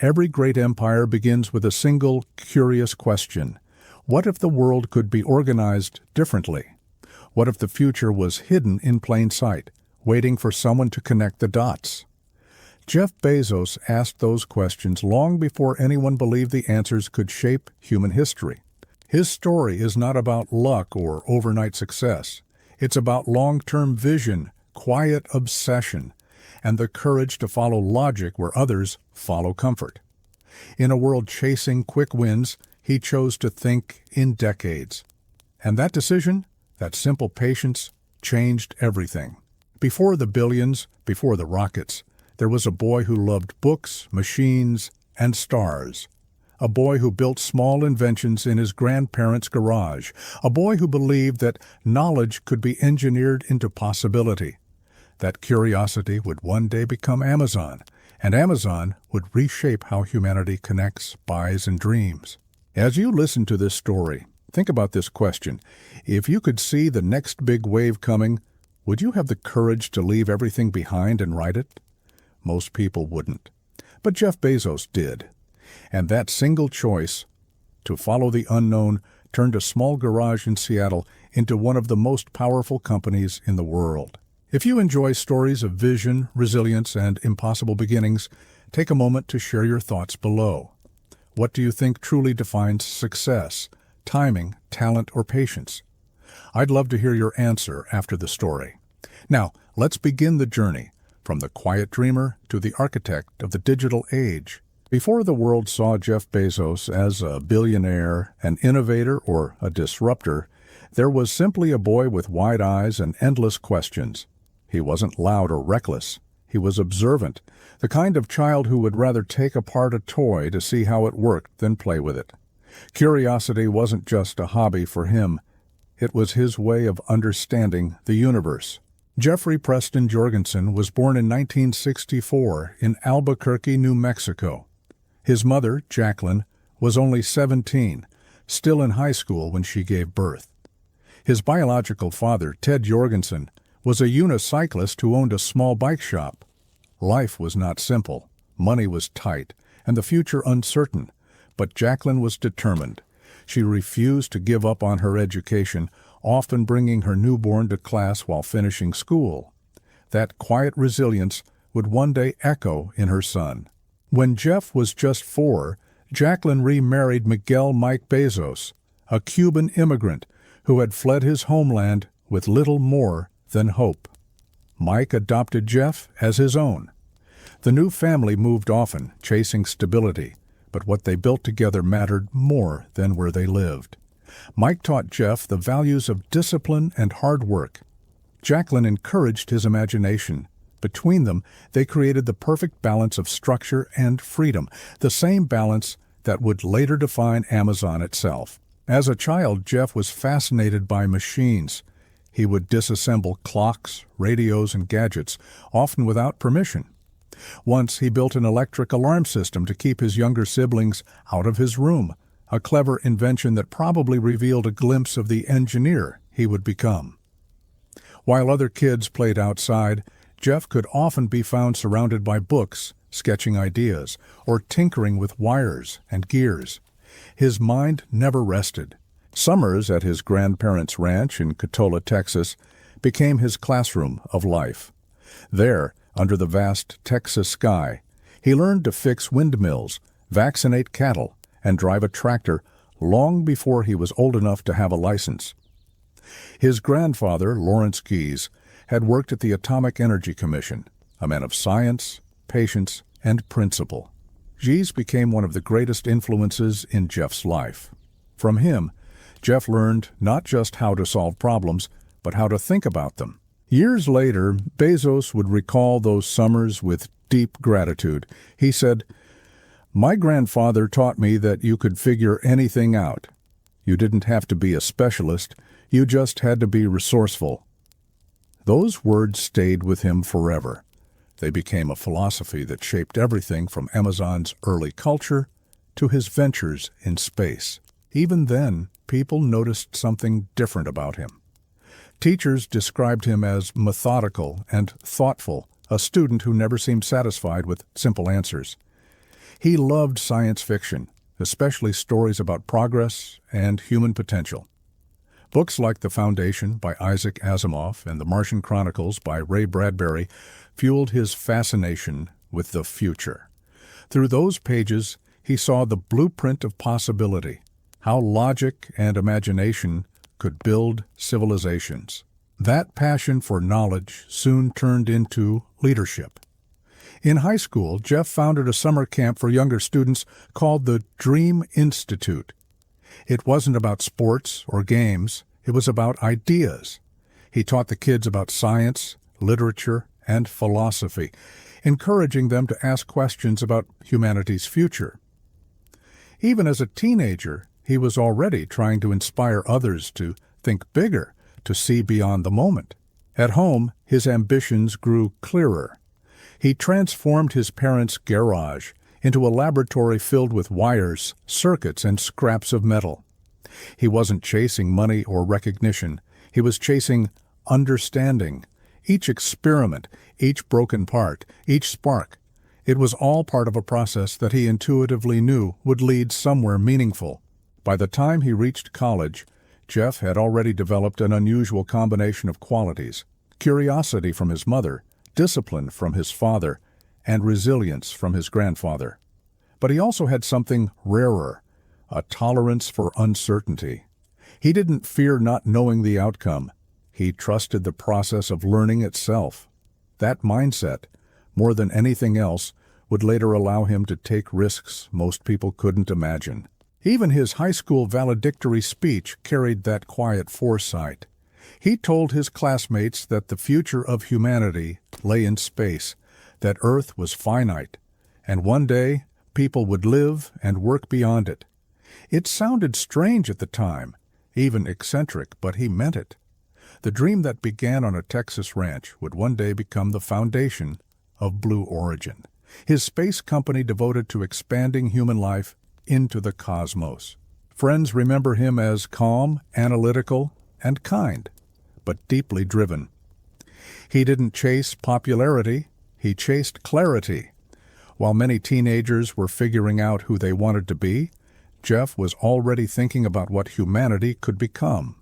Every great empire begins with a single, curious question. What if the world could be organized differently? What if the future was hidden in plain sight, waiting for someone to connect the dots? Jeff Bezos asked those questions long before anyone believed the answers could shape human history. His story is not about luck or overnight success. It's about long-term vision, quiet obsession, and the courage to follow logic where others follow comfort. In a world chasing quick wins, he chose to think in decades. And that decision, that simple patience, changed everything. Before the billions, before the rockets, there was a boy who loved books, machines, and stars. A boy who built small inventions in his grandparents' garage. A boy who believed that knowledge could be engineered into possibility. That curiosity would one day become Amazon, and Amazon would reshape how humanity connects, buys, and dreams. As you listen to this story, think about this question. If you could see the next big wave coming, would you have the courage to leave everything behind and ride it? Most people wouldn't. But Jeff Bezos did. And that single choice, to follow the unknown, turned a small garage in Seattle into one of the most powerful companies in the world. If you enjoy stories of vision, resilience, and impossible beginnings, take a moment to share your thoughts below. What do you think truly defines success? Timing, talent, or patience? I'd love to hear your answer after the story. Now, let's begin the journey, from the quiet dreamer to the architect of the digital age. Before the world saw Jeff Bezos as a billionaire, an innovator, or a disruptor, there was simply a boy with wide eyes and endless questions. He wasn't loud or reckless. He was observant, the kind of child who would rather take apart a toy to see how it worked than play with it. Curiosity wasn't just a hobby for him. It was his way of understanding the universe. Jeffrey Preston Jorgensen was born in 1964 in Albuquerque, New Mexico. His mother, Jacqueline, was only 17, still in high school when she gave birth. His biological father, Ted Jorgensen, was a unicyclist who owned a small bike shop. Life was not simple, money was tight, and the future uncertain, but Jacqueline was determined. She refused to give up on her education, often bringing her newborn to class while finishing school. That quiet resilience would one day echo in her son. When Jeff was just 4, Jacqueline remarried Miguel Mike Bezos, a Cuban immigrant who had fled his homeland with little more than hope. Mike adopted Jeff as his own. The new family moved often, chasing stability, but what they built together mattered more than where they lived. Mike taught Jeff the values of discipline and hard work. Jacqueline encouraged his imagination. Between them, they created the perfect balance of structure and freedom, the same balance that would later define Amazon itself. As a child, Jeff was fascinated by machines. He would disassemble clocks, radios, and gadgets, often without permission. Once he built an electric alarm system to keep his younger siblings out of his room, a clever invention that probably revealed a glimpse of the engineer he would become. While other kids played outside, Jeff could often be found surrounded by books, sketching ideas, or tinkering with wires and gears. His mind never rested. Summers at his grandparents' ranch in Cotulla, Texas, became his classroom of life. There, under the vast Texas sky, he learned to fix windmills, vaccinate cattle, and drive a tractor long before he was old enough to have a license. His grandfather, Lawrence Gies, had worked at the Atomic Energy Commission, a man of science, patience, and principle. Gies became one of the greatest influences in Jeff's life. From him, Jeff learned not just how to solve problems, but how to think about them. Years later, Bezos would recall those summers with deep gratitude. He said, "My grandfather taught me that you could figure anything out. You didn't have to be a specialist, you just had to be resourceful." Those words stayed with him forever. They became a philosophy that shaped everything from Amazon's early culture to his ventures in space. Even then, people noticed something different about him. Teachers described him as methodical and thoughtful, a student who never seemed satisfied with simple answers. He loved science fiction, especially stories about progress and human potential. Books like The Foundation by Isaac Asimov and The Martian Chronicles by Ray Bradbury fueled his fascination with the future. Through those pages, he saw the blueprint of possibility, how logic and imagination could build civilizations. That passion for knowledge soon turned into leadership. In high school, Jeff founded a summer camp for younger students called the Dream Institute. It wasn't about sports or games, it was about ideas. He taught the kids about science, literature, and philosophy, encouraging them to ask questions about humanity's future. Even as a teenager, he was already trying to inspire others to think bigger, to see beyond the moment. At home, his ambitions grew clearer. He transformed his parents' garage into a laboratory filled with wires, circuits, and scraps of metal. He wasn't chasing money or recognition. He was chasing understanding. Each experiment, each broken part, each spark, it was all part of a process that he intuitively knew would lead somewhere meaningful. By the time he reached college, Jeff had already developed an unusual combination of qualities: curiosity from his mother, discipline from his father, and resilience from his grandfather. But he also had something rarer, a tolerance for uncertainty. He didn't fear not knowing the outcome. He trusted the process of learning itself. That mindset, more than anything else, would later allow him to take risks most people couldn't imagine. Even his high school valedictory speech carried that quiet foresight. He told his classmates that the future of humanity lay in space, that Earth was finite, and one day people would live and work beyond it. It sounded strange at the time, even eccentric, but he meant it. The dream that began on a Texas ranch would one day become the foundation of Blue Origin, his space company devoted to expanding human life into the cosmos. Friends remember him as calm, analytical, and kind, but deeply driven. He didn't chase popularity, he chased clarity. While many teenagers were figuring out who they wanted to be, Jeff was already thinking about what humanity could become.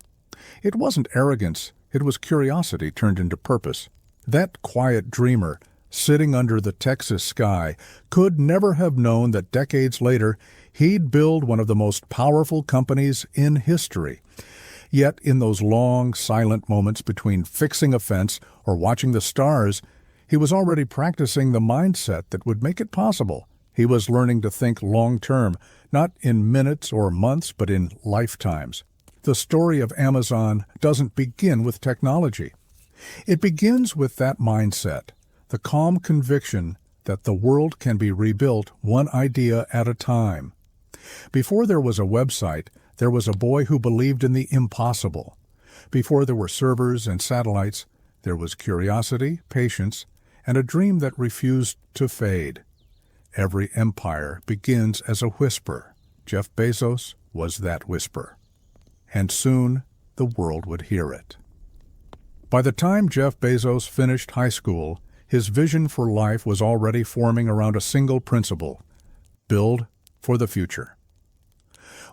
It wasn't arrogance, it was curiosity turned into purpose. That quiet dreamer, sitting under the Texas sky, could never have known that decades later he'd build one of the most powerful companies in history. Yet in those long, silent moments between fixing a fence or watching the stars, he was already practicing the mindset that would make it possible. He was learning to think long-term, not in minutes or months, but in lifetimes. The story of Amazon doesn't begin with technology. It begins with that mindset, the calm conviction that the world can be rebuilt one idea at a time. Before there was a website, there was a boy who believed in the impossible. Before there were servers and satellites, there was curiosity, patience, and a dream that refused to fade. Every empire begins as a whisper. Jeff Bezos was that whisper. And soon the world would hear it. By the time Jeff Bezos finished high school, his vision for life was already forming around a single principle: build for the future.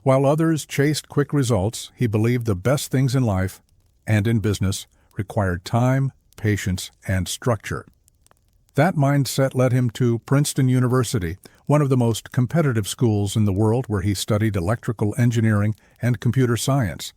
While others chased quick results, he believed the best things in life and in business required time, patience, and structure. That mindset led him to Princeton University, one of the most competitive schools in the world, where he studied electrical engineering and computer science.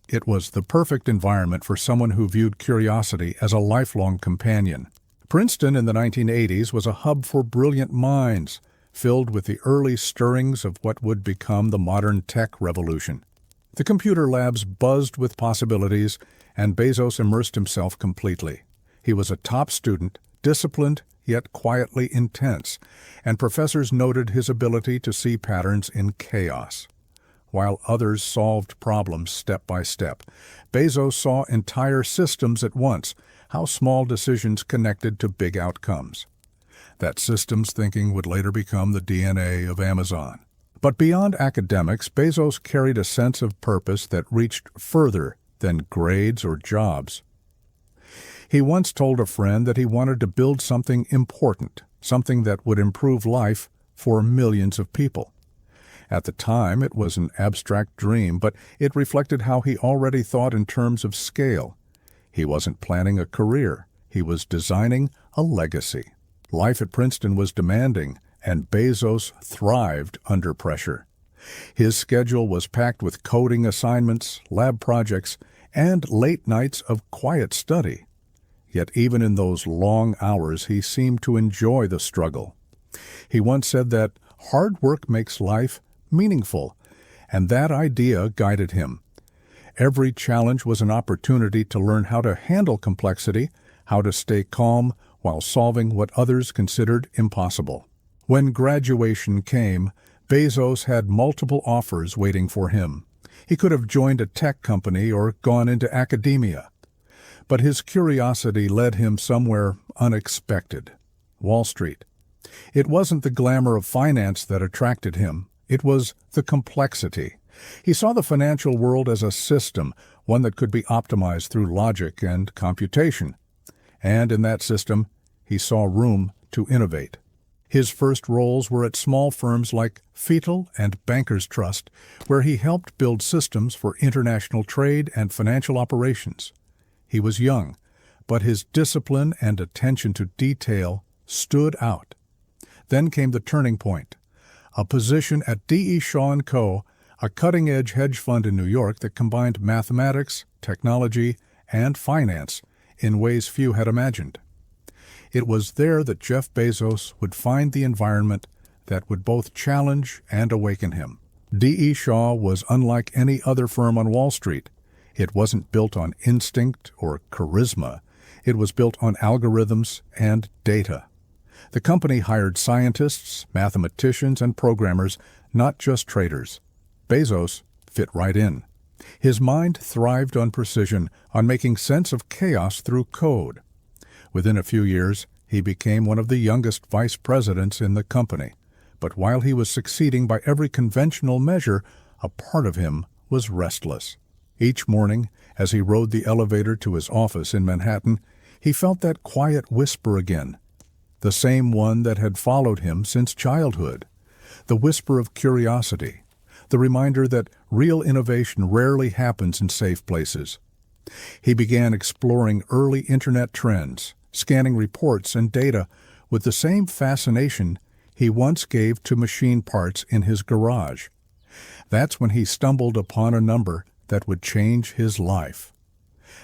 It was the perfect environment for someone who viewed curiosity as a lifelong companion. Princeton in the 1980s was a hub for brilliant minds, filled with the early stirrings of what would become the modern tech revolution. The computer labs buzzed with possibilities, and Bezos immersed himself completely. He was a top student, disciplined yet quietly intense, and professors noted his ability to see patterns in chaos. While others solved problems step by step, Bezos saw entire systems at once, how small decisions connected to big outcomes. That systems thinking would later become the DNA of Amazon. But beyond academics, Bezos carried a sense of purpose that reached further than grades or jobs. He once told a friend that he wanted to build something important, something that would improve life for millions of people. At the time, it was an abstract dream, but it reflected how he already thought in terms of scale. He wasn't planning a career. He was designing a legacy. Life at Princeton was demanding, and Bezos thrived under pressure. His schedule was packed with coding assignments, lab projects, and late nights of quiet study. Yet even in those long hours, he seemed to enjoy the struggle. He once said that hard work makes life meaningful, and that idea guided him. Every challenge was an opportunity to learn how to handle complexity, how to stay calm while solving what others considered impossible. When graduation came, Bezos had multiple offers waiting for him. He could have joined a tech company or gone into academia. But his curiosity led him somewhere unexpected: Wall Street. It wasn't the glamour of finance that attracted him. It was the complexity. He saw the financial world as a system, one that could be optimized through logic and computation. And in that system, he saw room to innovate. His first roles were at small firms like Fetal and Bankers Trust, where he helped build systems for international trade and financial operations. He was young, but his discipline and attention to detail stood out. Then came the turning point: a position at D.E. Shaw & Co., a cutting-edge hedge fund in New York that combined mathematics, technology, and finance in ways few had imagined. It was there that Jeff Bezos would find the environment that would both challenge and awaken him. D.E. Shaw was unlike any other firm on Wall Street. It wasn't built on instinct or charisma. It was built on algorithms and data. The company hired scientists, mathematicians, and programmers, not just traders. Bezos fit right in. His mind thrived on precision, on making sense of chaos through code. Within a few years, he became one of the youngest vice presidents in the company. But while he was succeeding by every conventional measure, a part of him was restless. Each morning, as he rode the elevator to his office in Manhattan, he felt that quiet whisper again, the same one that had followed him since childhood, the whisper of curiosity, the reminder that real innovation rarely happens in safe places. He began exploring early internet trends, scanning reports and data with the same fascination he once gave to machine parts in his garage. That's when he stumbled upon a number that would change his life.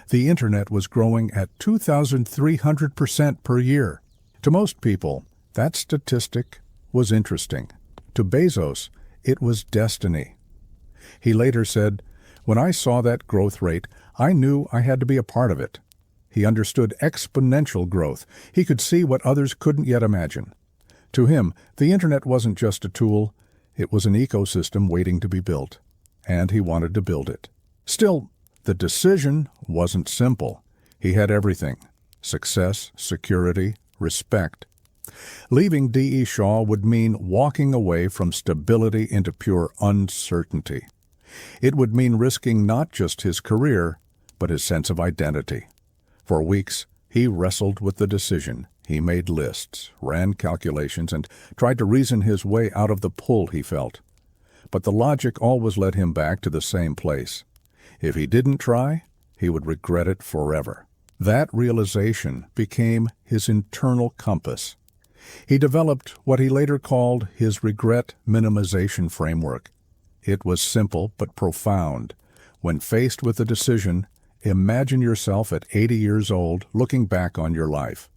The internet was growing at 2,300% per year. To most people, that statistic was interesting. To Bezos, it was destiny. He later said, "When I saw that growth rate, I knew I had to be a part of it." He understood exponential growth. He could see what others couldn't yet imagine. To him, the internet wasn't just a tool, it was an ecosystem waiting to be built, and he wanted to build it. Still, the decision wasn't simple. He had everything: success, security, respect. Leaving D.E. Shaw would mean walking away from stability into pure uncertainty. It would mean risking not just his career, but his sense of identity. For weeks, he wrestled with the decision. He made lists, ran calculations, and tried to reason his way out of the pull he felt. But the logic always led him back to the same place. If he didn't try, he would regret it forever. That realization became his internal compass. He developed what he later called his regret minimization framework. It was simple but profound. When faced with a decision, imagine yourself at 80 years old looking back on your life.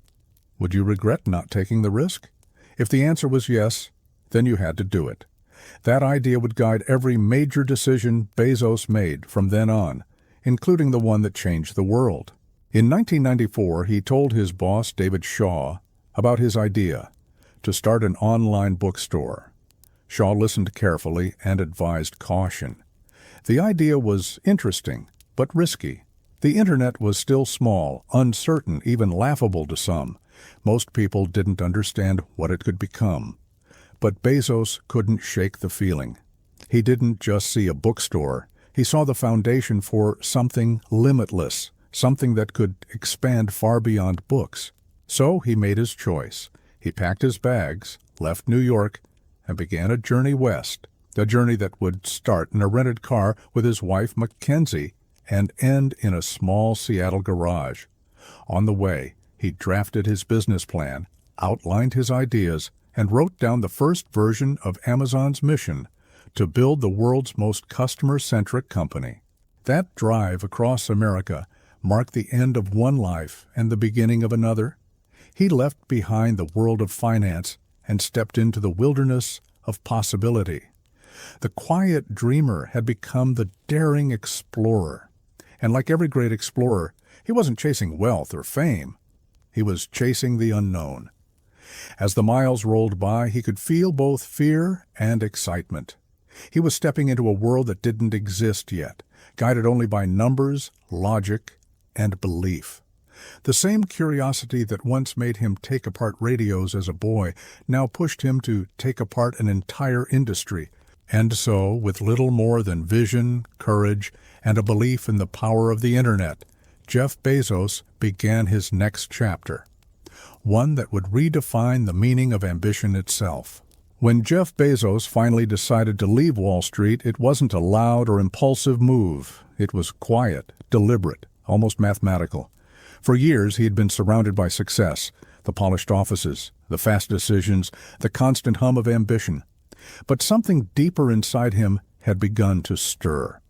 Would you regret not taking the risk? If the answer was yes, then you had to do it. That idea would guide every major decision Bezos made from then on, including the one that changed the world. In 1994, he told his boss, David Shaw, about his idea to start an online bookstore. Shaw listened carefully and advised caution. The idea was interesting, but risky. The internet was still small, uncertain, even laughable to some. Most people didn't understand what it could become. But Bezos couldn't shake the feeling. He didn't just see a bookstore. He saw the foundation for something limitless, something that could expand far beyond books. So he made his choice. He packed his bags, left New York, and began a journey west, a journey that would start in a rented car with his wife Mackenzie and end in a small Seattle garage. On the way, he drafted his business plan, outlined his ideas, and wrote down the first version of Amazon's mission to build the world's most customer-centric company. That drive across America marked the end of one life and the beginning of another. He left behind the world of finance and stepped into the wilderness of possibility. The quiet dreamer had become the daring explorer. And like every great explorer, he wasn't chasing wealth or fame. He was chasing the unknown. As the miles rolled by, he could feel both fear and excitement. He was stepping into a world that didn't exist yet, guided only by numbers, logic, and belief. The same curiosity that once made him take apart radios as a boy now pushed him to take apart an entire industry. And so, with little more than vision, courage, and a belief in the power of the Internet, Jeff Bezos began his next chapter, one that would redefine the meaning of ambition itself. When Jeff Bezos finally decided to leave Wall Street, it wasn't a loud or impulsive move. It was quiet, deliberate, almost mathematical. For years, he had been surrounded by success, the polished offices, the fast decisions, the constant hum of ambition. But something deeper inside him had begun to stir.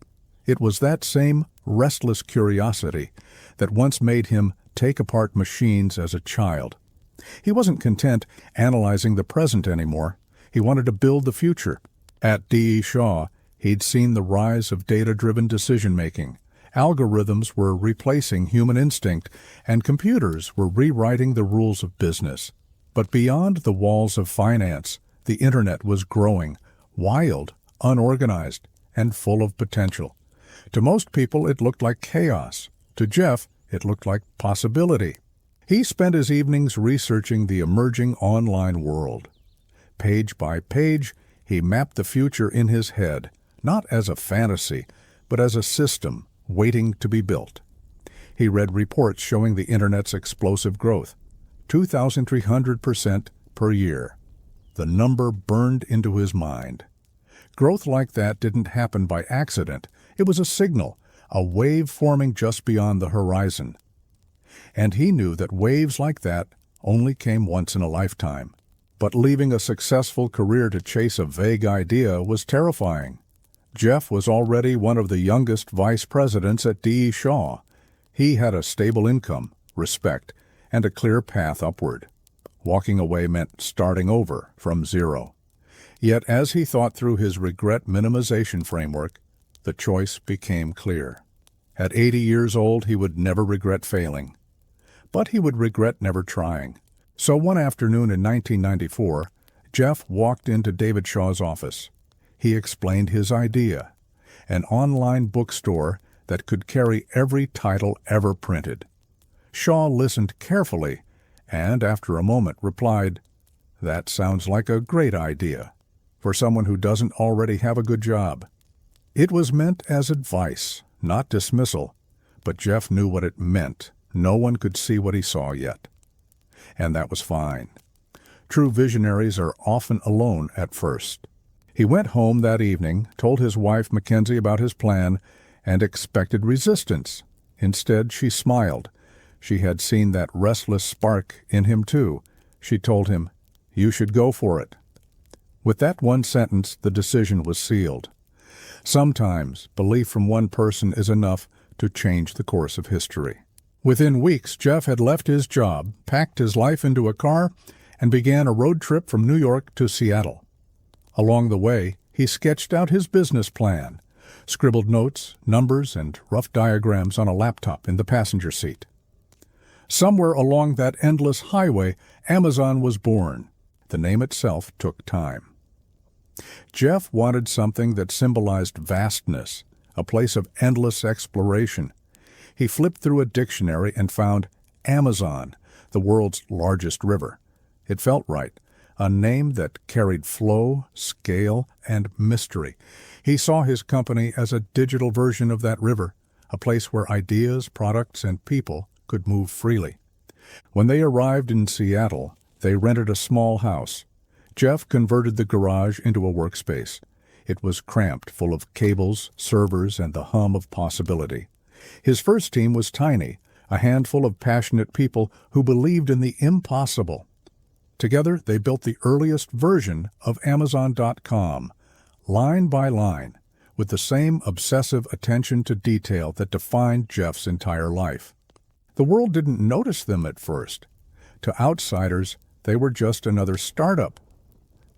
It was that same restless curiosity that once made him take apart machines as a child. He wasn't content analyzing the present anymore. He wanted to build the future. At D.E. Shaw, he'd seen the rise of data-driven decision-making. Algorithms were replacing human instinct, and computers were rewriting the rules of business. But beyond the walls of finance, the Internet was growing, wild, unorganized, and full of potential. To most people, it looked like chaos. To Jeff, it looked like possibility. He spent his evenings researching the emerging online world. Page by page, he mapped the future in his head, not as a fantasy, but as a system waiting to be built. He read reports showing the Internet's explosive growth, 2,300% per year. The number burned into his mind. Growth like that didn't happen by accident. It was a signal, a wave forming just beyond the horizon. And he knew that waves like that only came once in a lifetime. But leaving a successful career to chase a vague idea was terrifying. Jeff was already one of the youngest vice presidents at D.E. Shaw. He had a stable income, respect, and a clear path upward. Walking away meant starting over from zero. Yet as he thought through his regret minimization framework, the choice became clear. At 80 years old, he would never regret failing. But he would regret never trying. So one afternoon in 1994, Jeff walked into David Shaw's office. He explained his idea, an online bookstore that could carry every title ever printed. Shaw listened carefully and, after a moment, replied, "That sounds like a great idea for someone who doesn't already have a good job." It was meant as advice, not dismissal, but Jeff knew what it meant. No one could see what he saw yet. And that was fine. True visionaries are often alone at first. He went home that evening, told his wife Mackenzie about his plan, and expected resistance. Instead, she smiled. She had seen that restless spark in him too. She told him, "You should go for it." With that one sentence, the decision was sealed. Sometimes belief from one person is enough to change the course of history. Within weeks, Jeff had left his job, packed his life into a car, and began a road trip from New York to Seattle. Along the way, he sketched out his business plan, scribbled notes, numbers, and rough diagrams on a laptop in the passenger seat. Somewhere along that endless highway, Amazon was born. The name itself took time. Jeff wanted something that symbolized vastness, a place of endless exploration. He flipped through a dictionary and found Amazon, the world's largest river. It felt right, a name that carried flow, scale, and mystery. He saw his company as a digital version of that river, a place where ideas, products, and people could move freely. When they arrived in Seattle, they rented a small house. Jeff converted the garage into a workspace. It was cramped, full of cables, servers, and the hum of possibility. His first team was tiny, a handful of passionate people who believed in the impossible. Together, they built the earliest version of Amazon.com, line by line, with the same obsessive attention to detail that defined Jeff's entire life. The world didn't notice them at first. To outsiders, they were just another startup.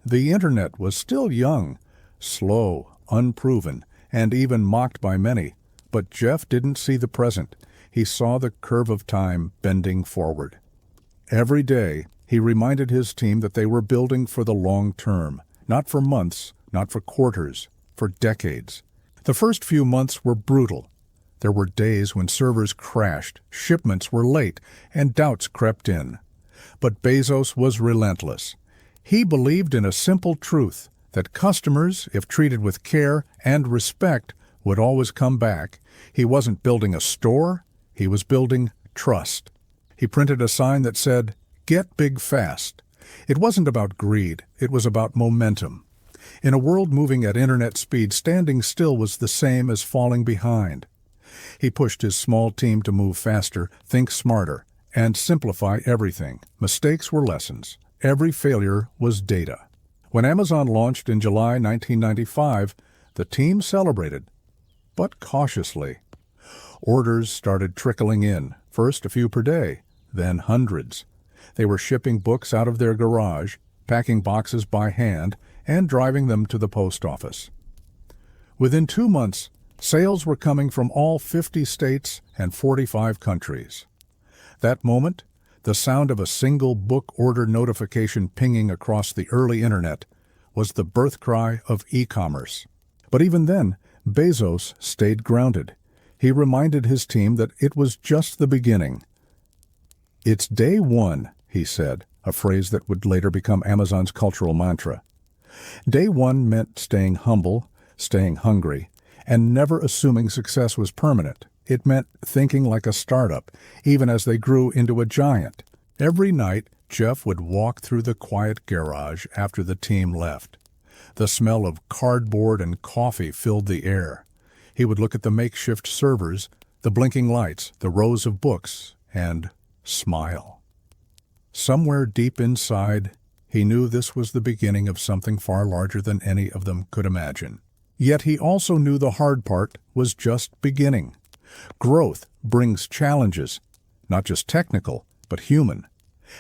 The internet was still young, slow, unproven, and even mocked by many. But Jeff didn't see the present. He saw the curve of time bending forward. Every day, he reminded his team that they were building for the long term, not for months, not for quarters, for decades. The first few months were brutal. There were days when servers crashed, shipments were late, and doubts crept in. But Bezos was relentless. He believed in a simple truth, that customers, if treated with care and respect, would always come back. He wasn't building a store, he was building trust. He printed a sign that said, "Get big fast." It wasn't about greed, it was about momentum. In a world moving at internet speed, standing still was the same as falling behind. He pushed his small team to move faster, think smarter, and simplify everything. Mistakes were lessons. Every failure was data. When Amazon launched in July 1995, the team celebrated, but cautiously. Orders started trickling in, first a few per day, then hundreds. They were shipping books out of their garage, packing boxes by hand, and driving them to the post office. Within 2 months, sales were coming from all 50 states and 45 countries. That moment, the sound of a single book order notification pinging across the early internet, was the birth cry of e-commerce. But even then, Bezos stayed grounded. He reminded his team that it was just the beginning. "It's day one," he said, a phrase that would later become Amazon's cultural mantra. Day one meant staying humble, staying hungry, and never assuming success was permanent. It meant thinking like a startup, even as they grew into a giant. Every night, Jeff would walk through the quiet garage after the team left. The smell of cardboard and coffee filled the air. He would look at the makeshift servers, the blinking lights, the rows of books, and smile. Somewhere deep inside, he knew this was the beginning of something far larger than any of them could imagine. Yet he also knew the hard part was just beginning. Growth brings challenges, not just technical, but human.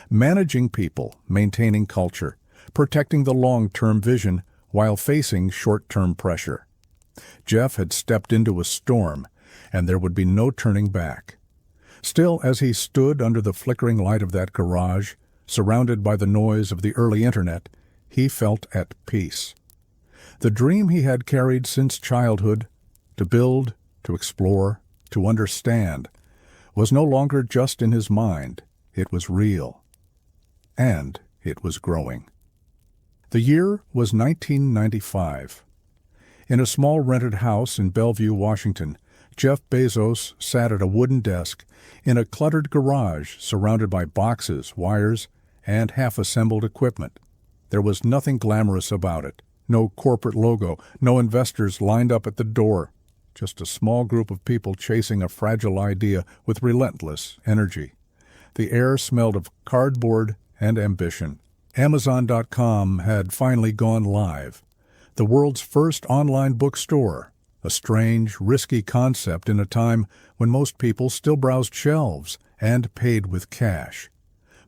Managing people, maintaining culture, protecting the long-term vision while facing short-term pressure. Jeff had stepped into a storm, and there would be no turning back. Still, as he stood under the flickering light of that garage, surrounded by the noise of the early internet, he felt at peace. The dream he had carried since childhood, to build, to explore, to understand, was no longer just in his mind. It was real. And it was growing. The year was 1995. In a small rented house in Bellevue, Washington, Jeff Bezos sat at a wooden desk in a cluttered garage surrounded by boxes, wires, and half-assembled equipment. There was nothing glamorous about it. No corporate logo, no investors lined up at the door. Just a small group of people chasing a fragile idea with relentless energy. The air smelled of cardboard and ambition. Amazon.com had finally gone live. The world's first online bookstore, a strange, risky concept in a time when most people still browsed shelves and paid with cash.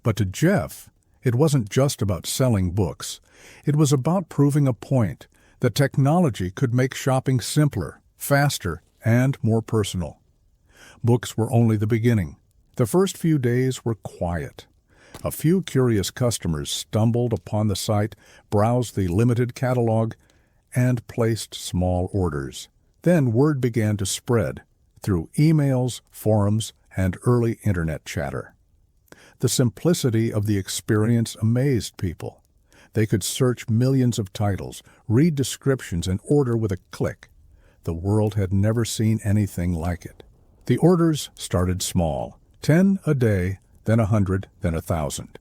But to Jeff, it wasn't just about selling books. It was about proving a point that technology could make shopping simpler, faster, and more personal. Books were only the beginning. The first few days were quiet. A few curious customers stumbled upon the site, browsed the limited catalog, and placed small orders. Then word began to spread through emails, forums, and early internet chatter. The simplicity of the experience amazed people. They could search millions of titles, read descriptions, and order with a click. The world had never seen anything like it. The orders started small, 10 a day, then 100, then 1,000.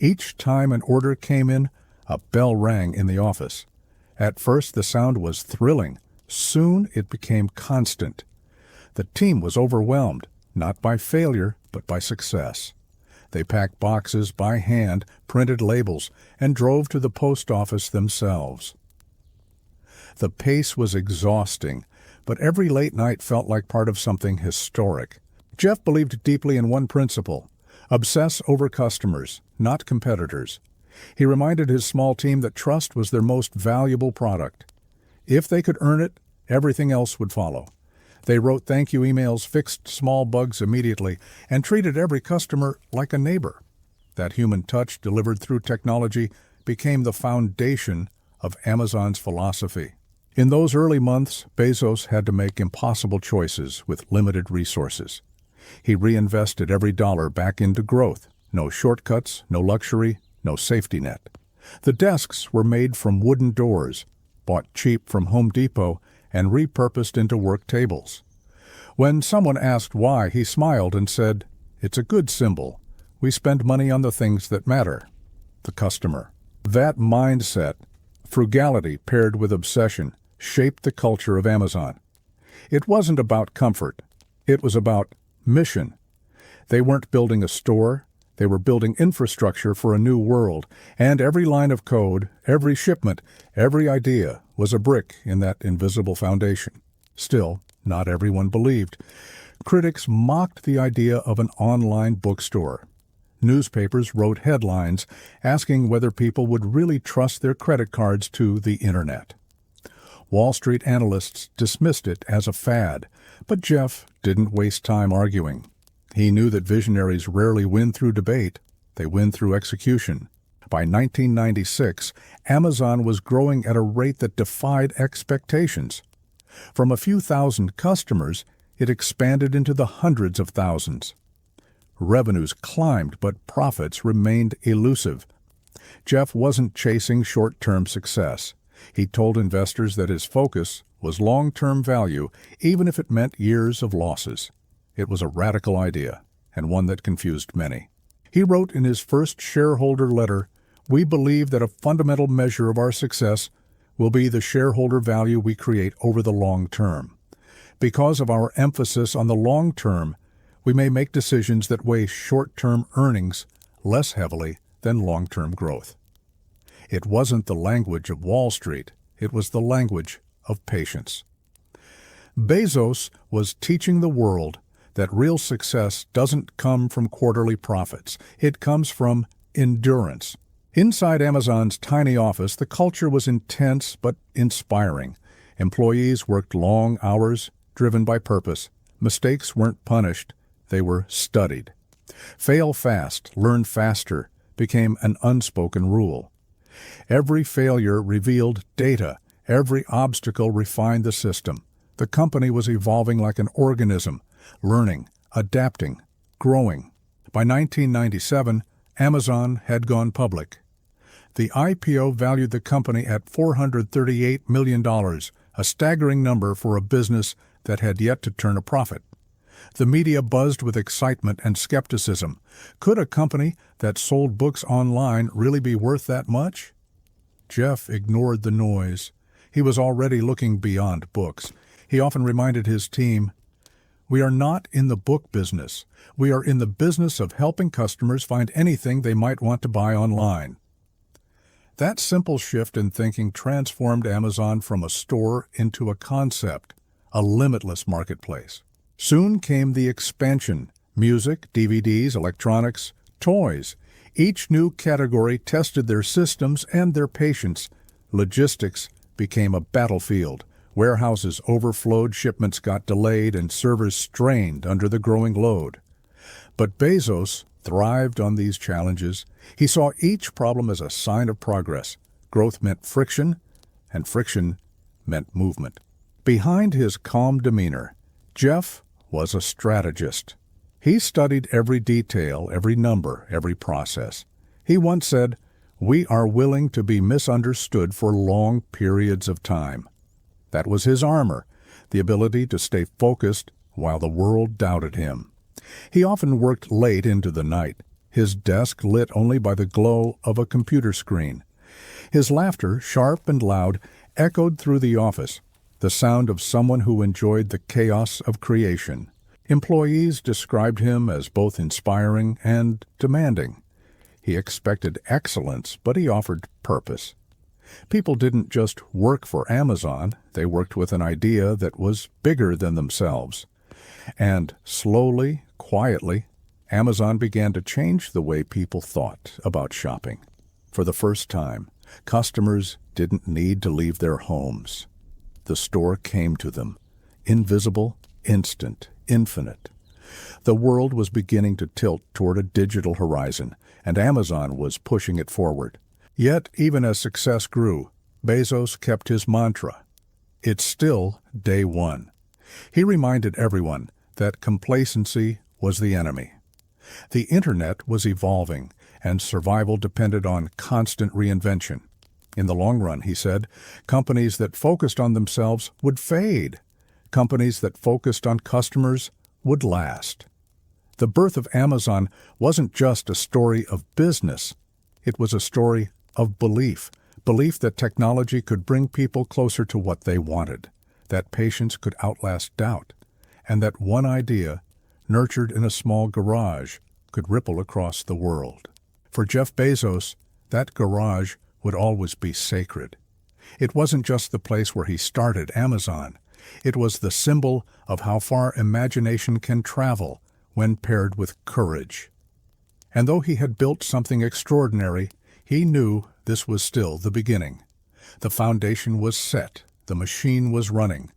Each time an order came in, A bell rang in the office. At first the sound was thrilling. Soon it became constant. The team was overwhelmed, not by failure, but by success. They packed boxes by hand, printed labels, and drove to the post office themselves. The pace was exhausting, but every late night felt like part of something historic. Jeff believed deeply in one principle: obsess over customers, not competitors. He reminded his small team that trust was their most valuable product. If they could earn it, everything else would follow. They wrote thank you emails, fixed small bugs immediately, and treated every customer like a neighbor. That human touch delivered through technology became the foundation of Amazon's philosophy. In those early months, Bezos had to make impossible choices with limited resources. He reinvested every dollar back into growth. No shortcuts, no luxury, no safety net. The desks were made from wooden doors, bought cheap from Home Depot, and repurposed into work tables. When someone asked why, he smiled and said, "It's a good symbol. We spend money on the things that matter." The customer. That mindset, frugality paired with obsession, shaped the culture of Amazon. It wasn't about comfort. It was about mission. They weren't building a store. They were building infrastructure for a new world, and every line of code, every shipment, every idea was a brick in that invisible foundation. Still, not everyone believed. Critics mocked the idea of an online bookstore. Newspapers wrote headlines asking whether people would really trust their credit cards to the internet. Wall Street analysts dismissed it as a fad, but Jeff didn't waste time arguing. He knew that visionaries rarely win through debate, they win through execution. By 1996, Amazon was growing at a rate that defied expectations. From a few thousand customers, it expanded into the hundreds of thousands. Revenues climbed, but profits remained elusive. Jeff wasn't chasing short-term success. He told investors that his focus was long-term value, even if it meant years of losses. It was a radical idea, and one that confused many. He wrote in his first shareholder letter, "We believe that a fundamental measure of our success will be the shareholder value we create over the long term. Because of our emphasis on the long term, we may make decisions that weigh short-term earnings less heavily than long-term growth." It wasn't the language of Wall Street. It was the language of patience. Bezos was teaching the world that real success doesn't come from quarterly profits. It comes from endurance. Inside Amazon's tiny office, the culture was intense but inspiring. Employees worked long hours, driven by purpose. Mistakes weren't punished, they were studied. Fail fast, learn faster became an unspoken rule. Every failure revealed data. Every obstacle refined the system. The company was evolving like an organism, learning, adapting, growing. By 1997, Amazon had gone public. The IPO valued the company at $438 million, a staggering number for a business that had yet to turn a profit. The media buzzed with excitement and skepticism. Could a company that sold books online really be worth that much? Jeff ignored the noise. He was already looking beyond books. He often reminded his team, "We are not in the book business. We are in the business of helping customers find anything they might want to buy online." That simple shift in thinking transformed Amazon from a store into a concept, a limitless marketplace. Soon came the expansion: music, DVDs, electronics, toys. Each new category tested their systems and their patience. Logistics became a battlefield. Warehouses overflowed, shipments got delayed, and servers strained under the growing load. But Bezos thrived on these challenges. He saw each problem as a sign of progress. Growth meant friction, and friction meant movement. Behind his calm demeanor, Jeff was a strategist. He studied every detail, every number, every process. He once said, "We are willing to be misunderstood for long periods of time." That was his armor, the ability to stay focused while the world doubted him. He often worked late into the night, his desk lit only by the glow of a computer screen. His laughter, sharp and loud, echoed through the office, the sound of someone who enjoyed the chaos of creation. Employees described him as both inspiring and demanding. He expected excellence, but he offered purpose. People didn't just work for Amazon, they worked with an idea that was bigger than themselves. And slowly, quietly, Amazon began to change the way people thought about shopping. For the first time, customers didn't need to leave their homes. The store came to them, invisible, instant, infinite. The world was beginning to tilt toward a digital horizon, and Amazon was pushing it forward. Yet, even as success grew, Bezos kept his mantra. It's still day one. He reminded everyone that complacency was the enemy. The internet was evolving, and survival depended on constant reinvention. In the long run, he said, companies that focused on themselves would fade. Companies that focused on customers would last. The birth of Amazon wasn't just a story of business. It was a story of belief that technology could bring people closer to what they wanted, that patience could outlast doubt, and that one idea, nurtured in a small garage, could ripple across the world. For Jeff Bezos, that garage would always be sacred. It wasn't just the place where he started Amazon. It was the symbol of how far imagination can travel when paired with courage. And though he had built something extraordinary, he knew this was still the beginning. The foundation was set, the machine was running.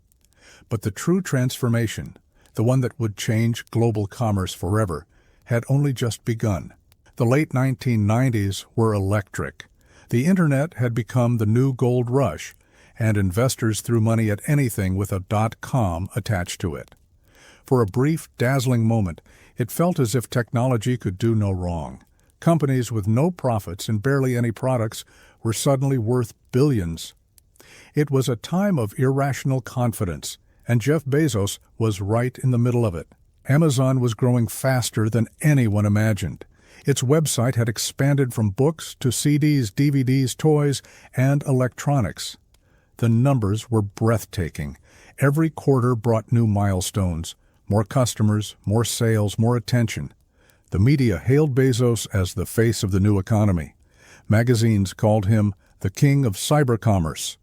But the true transformation, the one that would change global commerce forever, had only just begun. The late 1990s were electric. The internet had become the new gold rush, and investors threw money at anything with a .com attached to it. For a brief, dazzling moment, it felt as if technology could do no wrong. Companies with no profits and barely any products were suddenly worth billions. It was a time of irrational confidence, and Jeff Bezos was right in the middle of it. Amazon was growing faster than anyone imagined. Its website had expanded from books to CDs, DVDs, toys, and electronics. The numbers were breathtaking. Every quarter brought new milestones, more customers, more sales, more attention. The media hailed Bezos as the face of the new economy. Magazines called him the king of cybercommerce.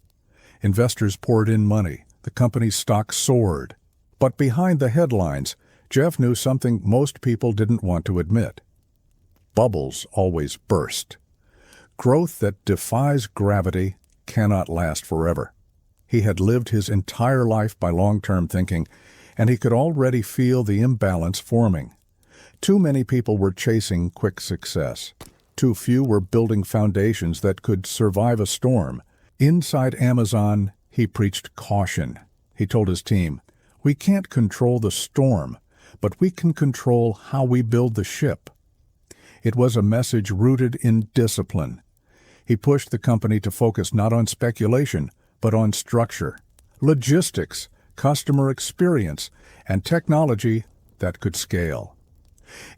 Investors poured in money. The company's stock soared. But behind the headlines, Jeff knew something most people didn't want to admit. Bubbles always burst. Growth that defies gravity cannot last forever. He had lived his entire life by long-term thinking, and he could already feel the imbalance forming. Too many people were chasing quick success. Too few were building foundations that could survive a storm. Inside Amazon, he preached caution. He told his team, "We can't control the storm, but we can control how we build the ship." It was a message rooted in discipline. He pushed the company to focus not on speculation, but on structure, logistics, customer experience, and technology that could scale.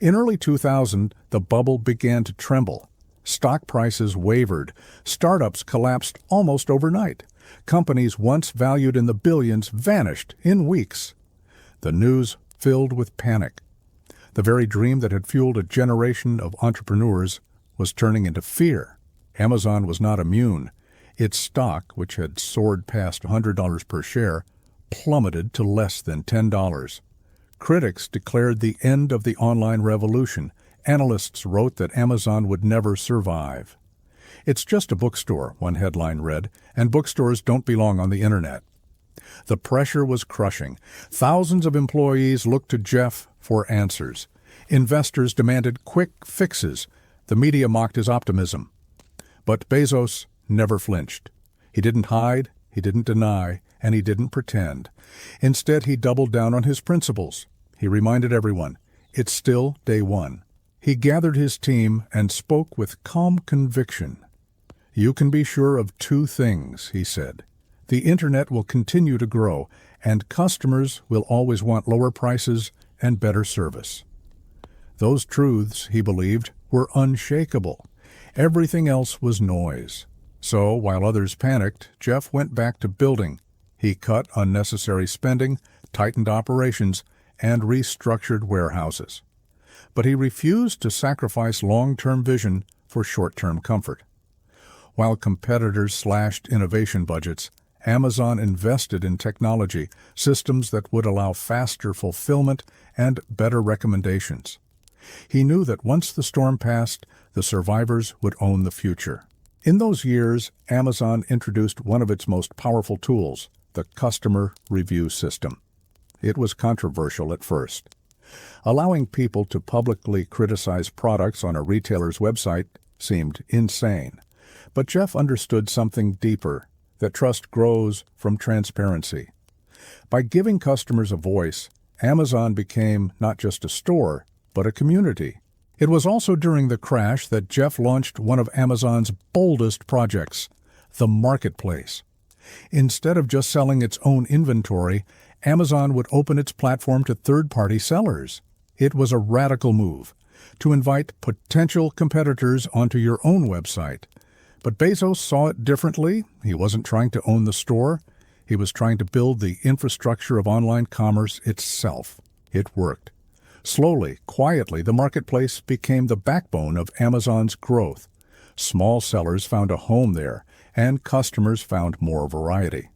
In early 2000, the bubble began to tremble. Stock prices wavered. Startups collapsed almost overnight. Companies once valued in the billions vanished in weeks. The news filled with panic. The very dream that had fueled a generation of entrepreneurs was turning into fear. Amazon was not immune. Its stock, which had soared past $100 per share, plummeted to less than $10. Critics declared the end of the online revolution. Analysts wrote that Amazon would never survive. "It's just a bookstore," one headline read, "and bookstores don't belong on the internet." The pressure was crushing. Thousands of employees looked to Jeff for answers. Investors demanded quick fixes. The media mocked his optimism. But Bezos never flinched. He didn't hide, he didn't deny, and he didn't pretend. Instead, he doubled down on his principles. He reminded everyone, it's still day one. He gathered his team and spoke with calm conviction. "You can be sure of two things," he said. "The internet will continue to grow, and customers will always want lower prices and better service." Those truths, he believed, were unshakable. Everything else was noise. So, while others panicked, Jeff went back to building. He cut unnecessary spending, tightened operations, and restructured warehouses. But he refused to sacrifice long-term vision for short-term comfort. While competitors slashed innovation budgets, Amazon invested in technology, systems that would allow faster fulfillment and better recommendations. He knew that once the storm passed, the survivors would own the future. In those years, Amazon introduced one of its most powerful tools, the customer review system. It was controversial at first. Allowing people to publicly criticize products on a retailer's website seemed insane. But Jeff understood something deeper, that trust grows from transparency. By giving customers a voice, Amazon became not just a store, but a community. It was also during the crash that Jeff launched one of Amazon's boldest projects, the marketplace. Instead of just selling its own inventory, Amazon would open its platform to third-party sellers. It was a radical move, to invite potential competitors onto your own website. But Bezos saw it differently. He wasn't trying to own the store. He was trying to build the infrastructure of online commerce itself. It worked. Slowly, quietly, the marketplace became the backbone of Amazon's growth. Small sellers found a home there, and customers found more variety.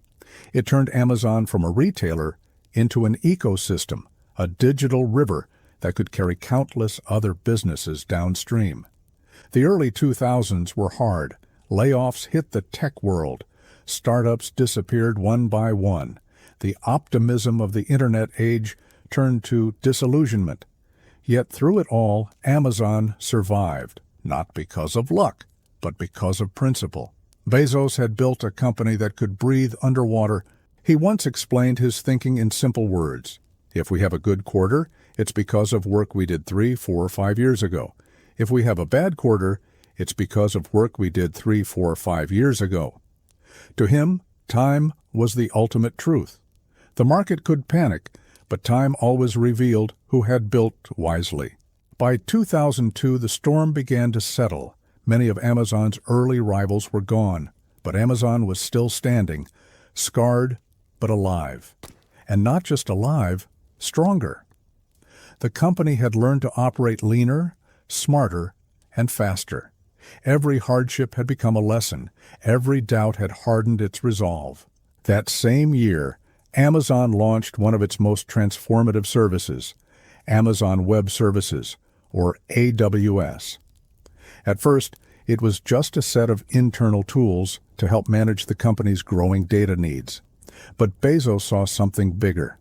It turned Amazon from a retailer into an ecosystem, a digital river that could carry countless other businesses downstream. The early 2000s were hard. Layoffs hit the tech world. Startups disappeared one by one. The optimism of the internet age turned to disillusionment. Yet through it all, Amazon survived, not because of luck, but because of principle. Bezos had built a company that could breathe underwater. He once explained his thinking in simple words. If we have a good quarter, it's because of work we did 3, 4, 5 years ago. If we have a bad quarter, it's because of work we did 3, 4, 5 years ago. To him, time was the ultimate truth. The market could panic, but time always revealed who had built wisely. By 2002, the storm began to settle. Many of Amazon's early rivals were gone, but Amazon was still standing, scarred but alive. And not just alive, stronger. The company had learned to operate leaner, smarter, and faster. Every hardship had become a lesson. Every doubt had hardened its resolve. That same year, Amazon launched one of its most transformative services, Amazon Web Services, or AWS. At first, it was just a set of internal tools to help manage the company's growing data needs. But Bezos saw something bigger.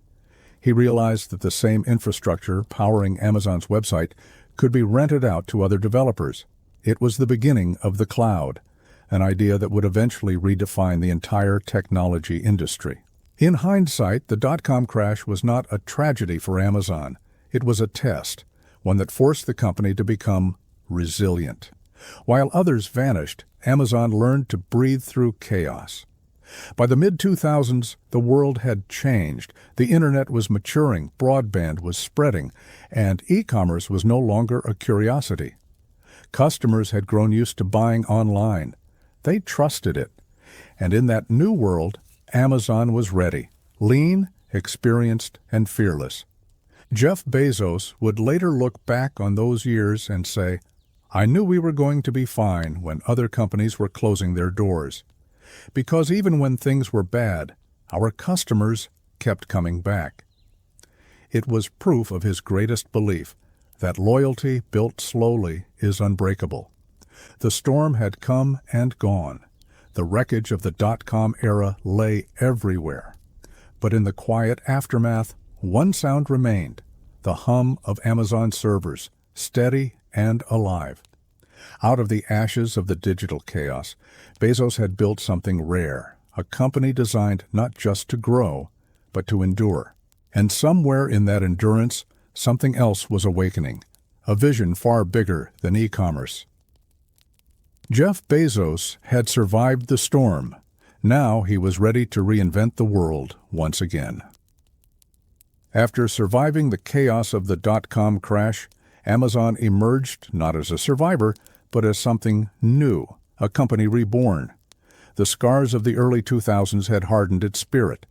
He realized that the same infrastructure powering Amazon's website could be rented out to other developers. It was the beginning of the cloud, an idea that would eventually redefine the entire technology industry. In hindsight, the dot-com crash was not a tragedy for Amazon. It was a test, one that forced the company to become resilient. While others vanished, Amazon learned to breathe through chaos. By the mid-2000s, the world had changed. The internet was maturing, broadband was spreading, and e-commerce was no longer a curiosity. Customers had grown used to buying online. They trusted it. And in that new world, Amazon was ready, lean, experienced, and fearless. Jeff Bezos would later look back on those years and say, "I knew we were going to be fine when other companies were closing their doors." Because even when things were bad, our customers kept coming back. It was proof of his greatest belief, that loyalty built slowly is unbreakable. The storm had come and gone. The wreckage of the dot-com era lay everywhere. But in the quiet aftermath, one sound remained, the hum of Amazon servers, steady and alive. Out of the ashes of the digital chaos, Bezos had built something rare, a company designed not just to grow, but to endure. And somewhere in that endurance, something else was awakening, a vision far bigger than e-commerce. Jeff Bezos had survived the storm. Now he was ready to reinvent the world once again. After surviving the chaos of the dot-com crash, Amazon emerged not as a survivor, but as something new, a company reborn. The scars of the early 2000s had hardened its spirit.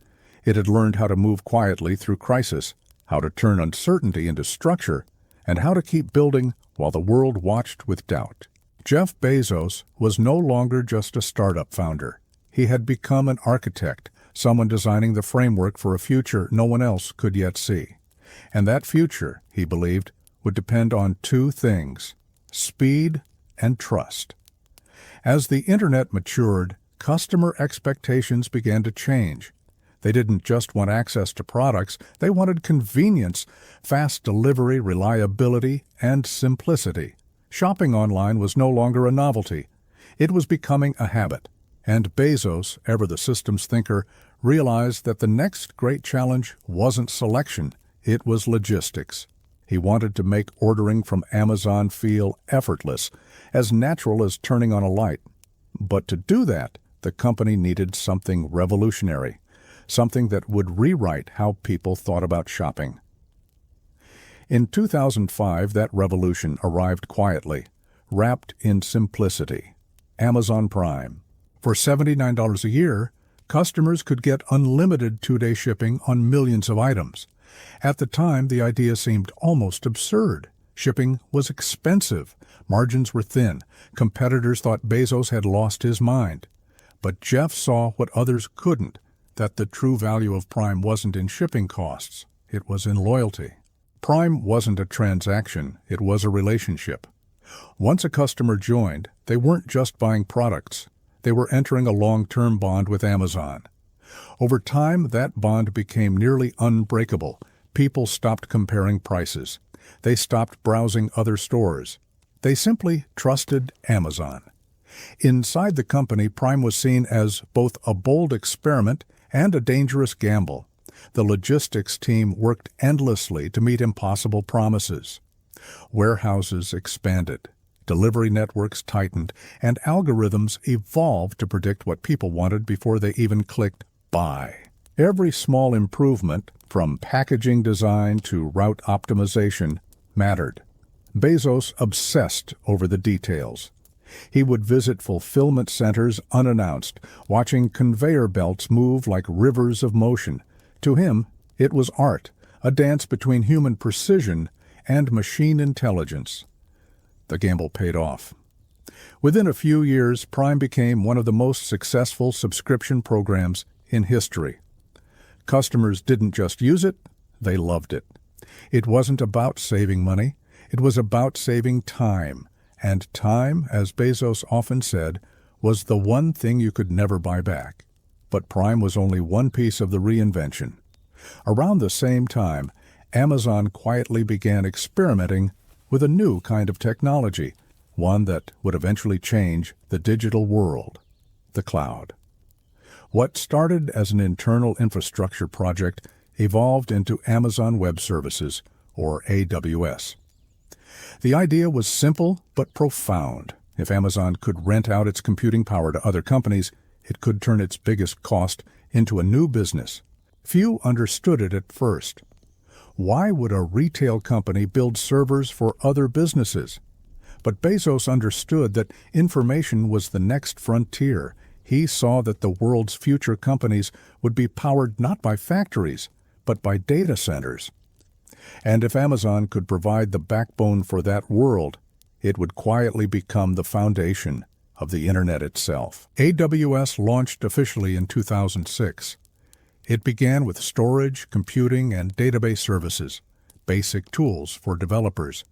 It had learned how to move quietly through crisis, how to turn uncertainty into structure, and how to keep building while the world watched with doubt. Jeff Bezos was no longer just a startup founder. He had become an architect, someone designing the framework for a future no one else could yet see. And that future, he believed, would depend on two things: speed and trust. As the internet matured, customer expectations began to change. They didn't just want access to products, they wanted convenience, fast delivery, reliability, and simplicity. Shopping online was no longer a novelty. It was becoming a habit. And Bezos, ever the systems thinker, realized that the next great challenge wasn't selection, it was logistics. He wanted to make ordering from Amazon feel effortless, as natural as turning on a light. But to do that, the company needed something revolutionary, something that would rewrite how people thought about shopping. In 2005, that revolution arrived quietly, wrapped in simplicity. Amazon Prime. For $79 a year, customers could get unlimited two-day shipping on millions of items. At the time, the idea seemed almost absurd. Shipping was expensive, margins were thin, competitors thought Bezos had lost his mind. But Jeff saw what others couldn't, that the true value of Prime wasn't in shipping costs, it was in loyalty. Prime wasn't a transaction, it was a relationship. Once a customer joined, they weren't just buying products, they were entering a long-term bond with Amazon. Over time, that bond became nearly unbreakable. People stopped comparing prices. They stopped browsing other stores. They simply trusted Amazon. Inside the company, Prime was seen as both a bold experiment and a dangerous gamble. The logistics team worked endlessly to meet impossible promises. Warehouses expanded, delivery networks tightened, and algorithms evolved to predict what people wanted before they even clicked buy. Every small improvement, from packaging design to route optimization, mattered. Bezos obsessed over the details. He would visit fulfillment centers unannounced, watching conveyor belts move like rivers of motion. To him, it was art, a dance between human precision and machine intelligence. The gamble paid off. Within a few years, Prime became one of the most successful subscription programs in history. Customers didn't just use it, they loved it. It wasn't about saving money, it was about saving time. And time, as Bezos often said, was the one thing you could never buy back. But Prime was only one piece of the reinvention. Around the same time, Amazon quietly began experimenting with a new kind of technology, one that would eventually change the digital world: the cloud. What started as an internal infrastructure project evolved into Amazon Web Services, or AWS. The idea was simple but profound. If Amazon could rent out its computing power to other companies, it could turn its biggest cost into a new business. Few understood it at first. Why would a retail company build servers for other businesses? But Bezos understood that information was the next frontier. He saw that the world's future companies would be powered not by factories, but by data centers. And if Amazon could provide the backbone for that world, it would quietly become the foundation of the Internet itself. AWS launched officially in 2006. It began with storage, computing, and database services, basic tools for developers.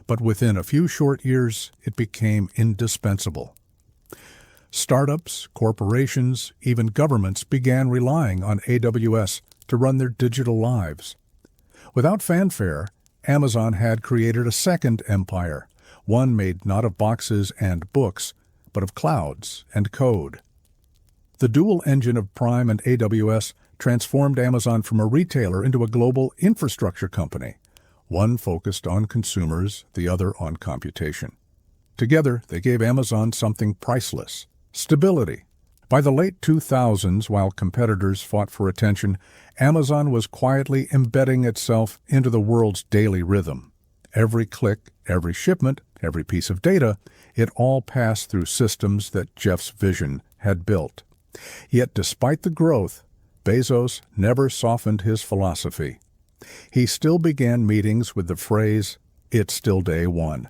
But within a few short years, it became indispensable. Startups, corporations, even governments began relying on AWS to run their digital lives. Without fanfare, Amazon had created a second empire, one made not of boxes and books, but of clouds and code. The dual engine of Prime and AWS transformed Amazon from a retailer into a global infrastructure company, one focused on consumers, the other on computation. Together, they gave Amazon something priceless: stability. By the late 2000s, while competitors fought for attention, Amazon was quietly embedding itself into the world's daily rhythm. Every click, every shipment, every piece of data, it all passed through systems that Jeff's vision had built. Yet despite the growth, Bezos never softened his philosophy. He still began meetings with the phrase, "It's still day one."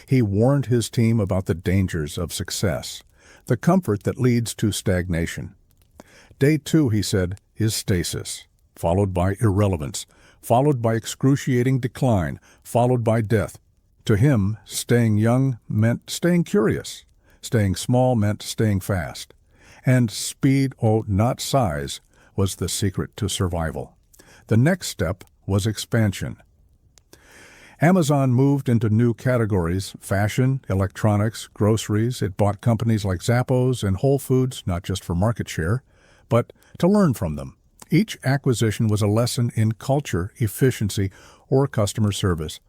He warned his team about the dangers of success, the comfort that leads to stagnation. Day two, he said, is stasis, followed by irrelevance, followed by excruciating decline, followed by death. To him, staying young meant staying curious. Staying small meant staying fast. And speed, oh, not size, was the secret to survival. The next step was expansion. Amazon moved into new categories: fashion, electronics, groceries. It bought companies like Zappos and Whole Foods, not just for market share, but to learn from them. Each acquisition was a lesson in culture, efficiency, or customer service.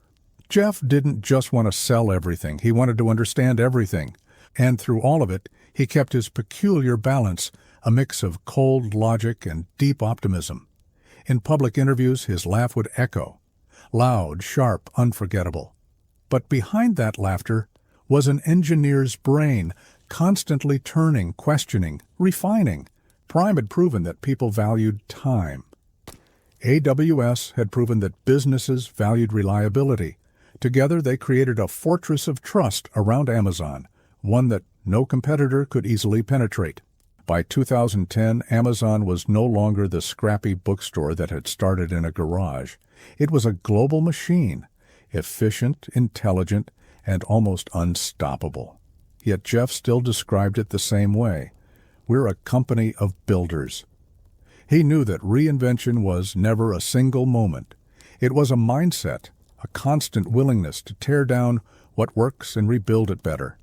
Jeff didn't just want to sell everything. He wanted to understand everything. And through all of it, he kept his peculiar balance, a mix of cold logic and deep optimism. In public interviews, his laugh would echo. Loud, sharp, unforgettable. But behind that laughter was an engineer's brain, constantly turning, questioning, refining. Prime had proven that people valued time. AWS had proven that businesses valued reliability. Together, they created a fortress of trust around Amazon, one that no competitor could easily penetrate. By 2010, Amazon was no longer the scrappy bookstore that had started in a garage. It was a global machine, efficient, intelligent, and almost unstoppable. Yet Jeff still described it the same way. We're a company of builders. He knew that reinvention was never a single moment. It was a mindset, a constant willingness to tear down what works and rebuild it better.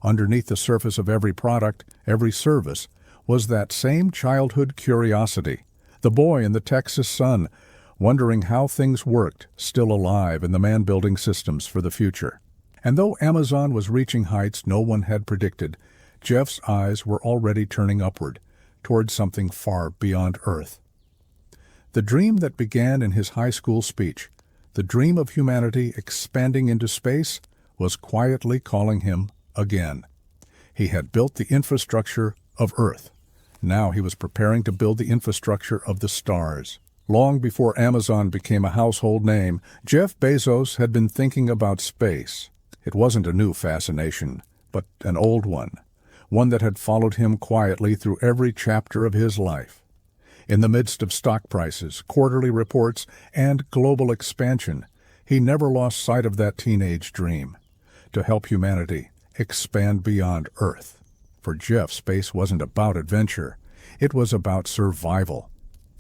Underneath the surface of every product, every service, was that same childhood curiosity. The boy in the Texas sun, wondering how things worked, still alive in the man building systems for the future. And though Amazon was reaching heights no one had predicted, Jeff's eyes were already turning upward, toward something far beyond Earth. The dream that began in his high school speech, the dream of humanity expanding into space, was quietly calling him again. He had built the infrastructure of Earth. Now he was preparing to build the infrastructure of the stars. Long before Amazon became a household name, Jeff Bezos had been thinking about space. It wasn't a new fascination, but an old one that had followed him quietly through every chapter of his life. In the midst of stock prices, quarterly reports, and global expansion, he never lost sight of that teenage dream: to help humanity expand beyond Earth. For Jeff, space wasn't about adventure. It was about survival.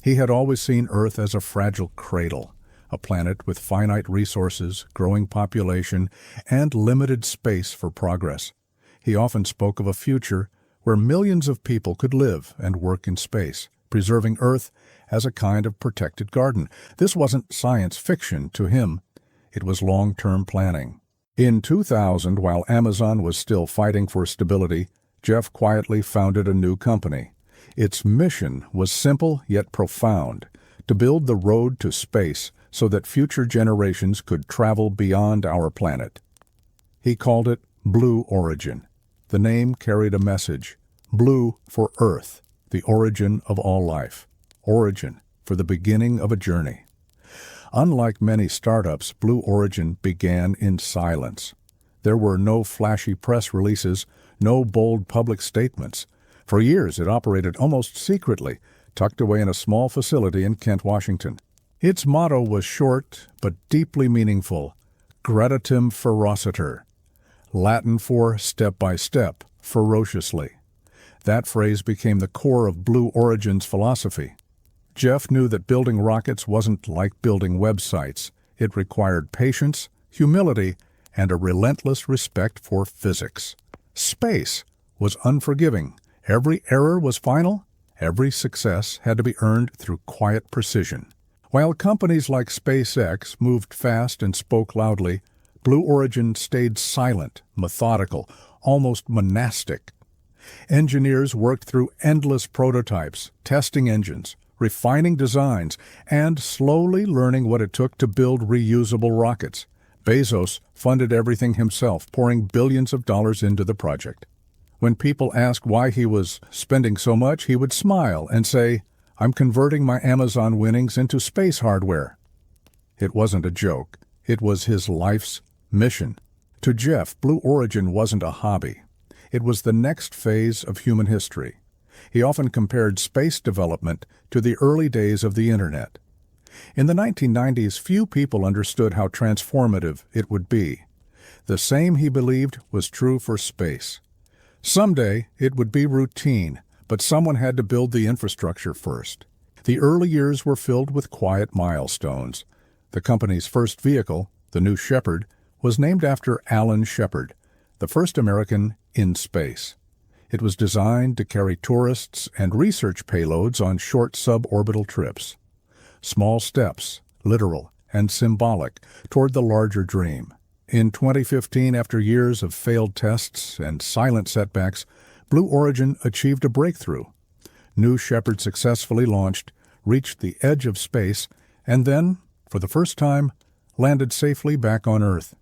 He had always seen Earth as a fragile cradle, a planet with finite resources, growing population, and limited space for progress. He often spoke of a future where millions of people could live and work in space, preserving Earth as a kind of protected garden. This wasn't science fiction to him. It was long-term planning. In 2000, while Amazon was still fighting for stability, Jeff quietly founded a new company. Its mission was simple yet profound: to build the road to space so that future generations could travel beyond our planet. He called it Blue Origin. The name carried a message: blue for Earth, the origin of all life. Origin for the beginning of a journey. Unlike many startups, Blue Origin began in silence. There were no flashy press releases, no bold public statements. For years, it operated almost secretly, tucked away in a small facility in Kent, Washington. Its motto was short but deeply meaningful: Gradatim ferociter, Latin for step by step, ferociously. That phrase became the core of Blue Origin's philosophy. Jeff knew that building rockets wasn't like building websites. It required patience, humility, and a relentless respect for physics. Space was unforgiving. Every error was final. Every success had to be earned through quiet precision. While companies like SpaceX moved fast and spoke loudly, Blue Origin stayed silent, methodical, almost monastic. Engineers worked through endless prototypes, testing engines, refining designs, and slowly learning what it took to build reusable rockets. Bezos funded everything himself, pouring billions of dollars into the project. When people asked why he was spending so much, he would smile and say, "I'm converting my Amazon winnings into space hardware." It wasn't a joke. It was his life's mission. To Jeff, Blue Origin wasn't a hobby. It was the next phase of human history. He often compared space development to the early days of the Internet. In the 1990s, few people understood how transformative it would be. The same, he believed, was true for space. Someday, it would be routine, but someone had to build the infrastructure first. The early years were filled with quiet milestones. The company's first vehicle, the New Shepard, was named after Alan Shepard, the first American in space. It was designed to carry tourists and research payloads on short suborbital trips. Small steps, literal and symbolic, toward the larger dream. In 2015, after years of failed tests and silent setbacks, Blue Origin achieved a breakthrough. New Shepard successfully launched, reached the edge of space, and then, for the first time, landed safely back on Earth.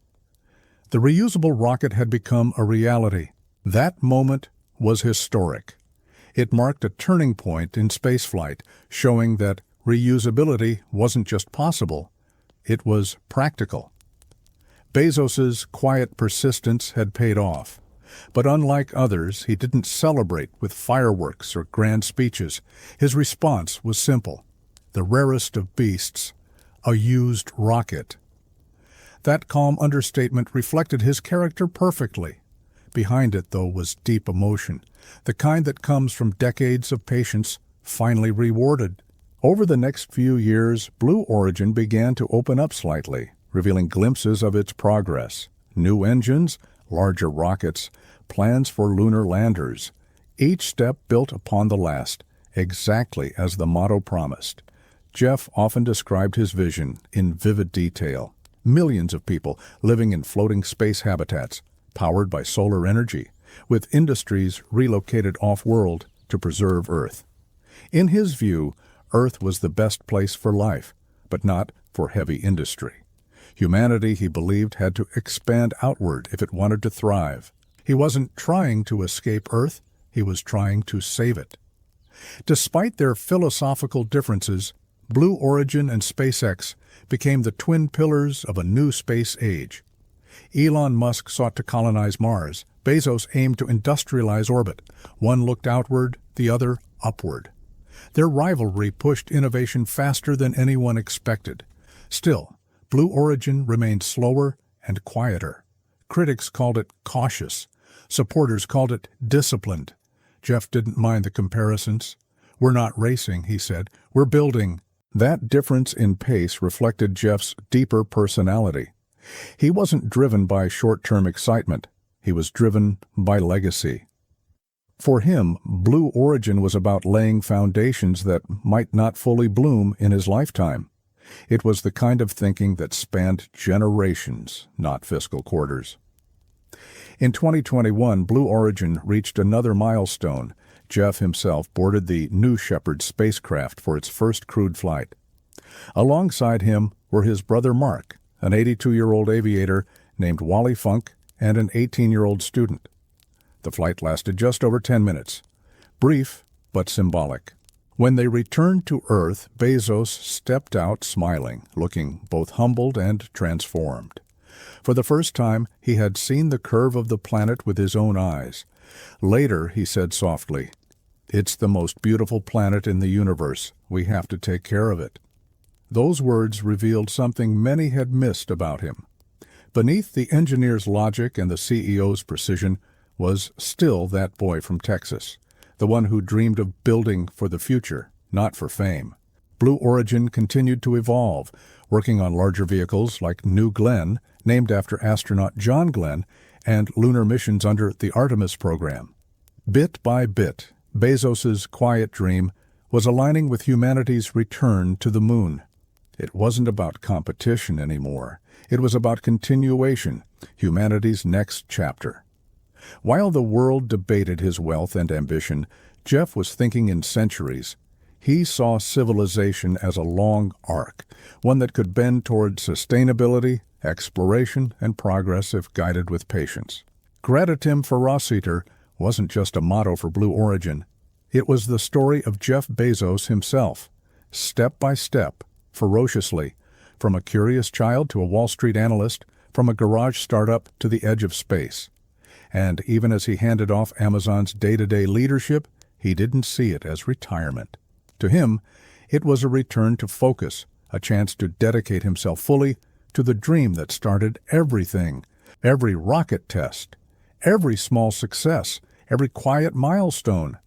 The reusable rocket had become a reality. That moment was historic. It marked a turning point in spaceflight, showing that reusability wasn't just possible, it was practical. Bezos's quiet persistence had paid off. But unlike others, he didn't celebrate with fireworks or grand speeches. His response was simple: the rarest of beasts, a used rocket. That calm understatement reflected his character perfectly. Behind it, though, was deep emotion, the kind that comes from decades of patience finally rewarded. Over the next few years, Blue Origin began to open up slightly, revealing glimpses of its progress. New engines, larger rockets, plans for lunar landers. Each step built upon the last, exactly as the motto promised. Jeff often described his vision in vivid detail. Millions of people living in floating space habitats, powered by solar energy, with industries relocated off-world to preserve Earth. In his view, Earth was the best place for life, but not for heavy industry. Humanity, he believed, had to expand outward if it wanted to thrive. He wasn't trying to escape Earth, he was trying to save it. Despite their philosophical differences, Blue Origin and SpaceX became the twin pillars of a new space age. Elon Musk sought to colonize Mars. Bezos aimed to industrialize orbit. One looked outward, the other upward. Their rivalry pushed innovation faster than anyone expected. Still, Blue Origin remained slower and quieter. Critics called it cautious. Supporters called it disciplined. Jeff didn't mind the comparisons. "We're not racing," he said. "We're building." That difference in pace reflected Jeff's deeper personality. He wasn't driven by short-term excitement. He was driven by legacy. For him, Blue Origin was about laying foundations that might not fully bloom in his lifetime. It was the kind of thinking that spanned generations, not fiscal quarters. In 2021, Blue Origin reached another milestone. Jeff himself boarded the New Shepard spacecraft for its first crewed flight. Alongside him were his brother Mark, an 82-year-old aviator named Wally Funk, and an 18-year-old student. The flight lasted just over 10 minutes. Brief, but symbolic. When they returned to Earth, Bezos stepped out smiling, looking both humbled and transformed. For the first time, he had seen the curve of the planet with his own eyes. Later, he said softly, "It's the most beautiful planet in the universe. We have to take care of it." Those words revealed something many had missed about him. Beneath the engineer's logic and the CEO's precision was still that boy from Texas, the one who dreamed of building for the future, not for fame. Blue Origin continued to evolve, working on larger vehicles like New Glenn, named after astronaut John Glenn, and lunar missions under the Artemis program. Bit by bit, Bezos's quiet dream was aligning with humanity's return to the moon. It wasn't about competition anymore. It was about continuation, humanity's next chapter. While the world debated his wealth and ambition, Jeff was thinking in centuries. He saw civilization as a long arc, one that could bend toward sustainability, exploration, and progress if guided with patience. Gratitim ferociter wasn't just a motto for Blue Origin. It was the story of Jeff Bezos himself, step by step, ferociously, from a curious child to a Wall Street analyst, from a garage startup to the edge of space. And even as he handed off Amazon's day-to-day leadership, he didn't see it as retirement. To him, it was a return to focus, a chance to dedicate himself fully to the dream that started everything, every rocket test, every small success, every quiet milestone.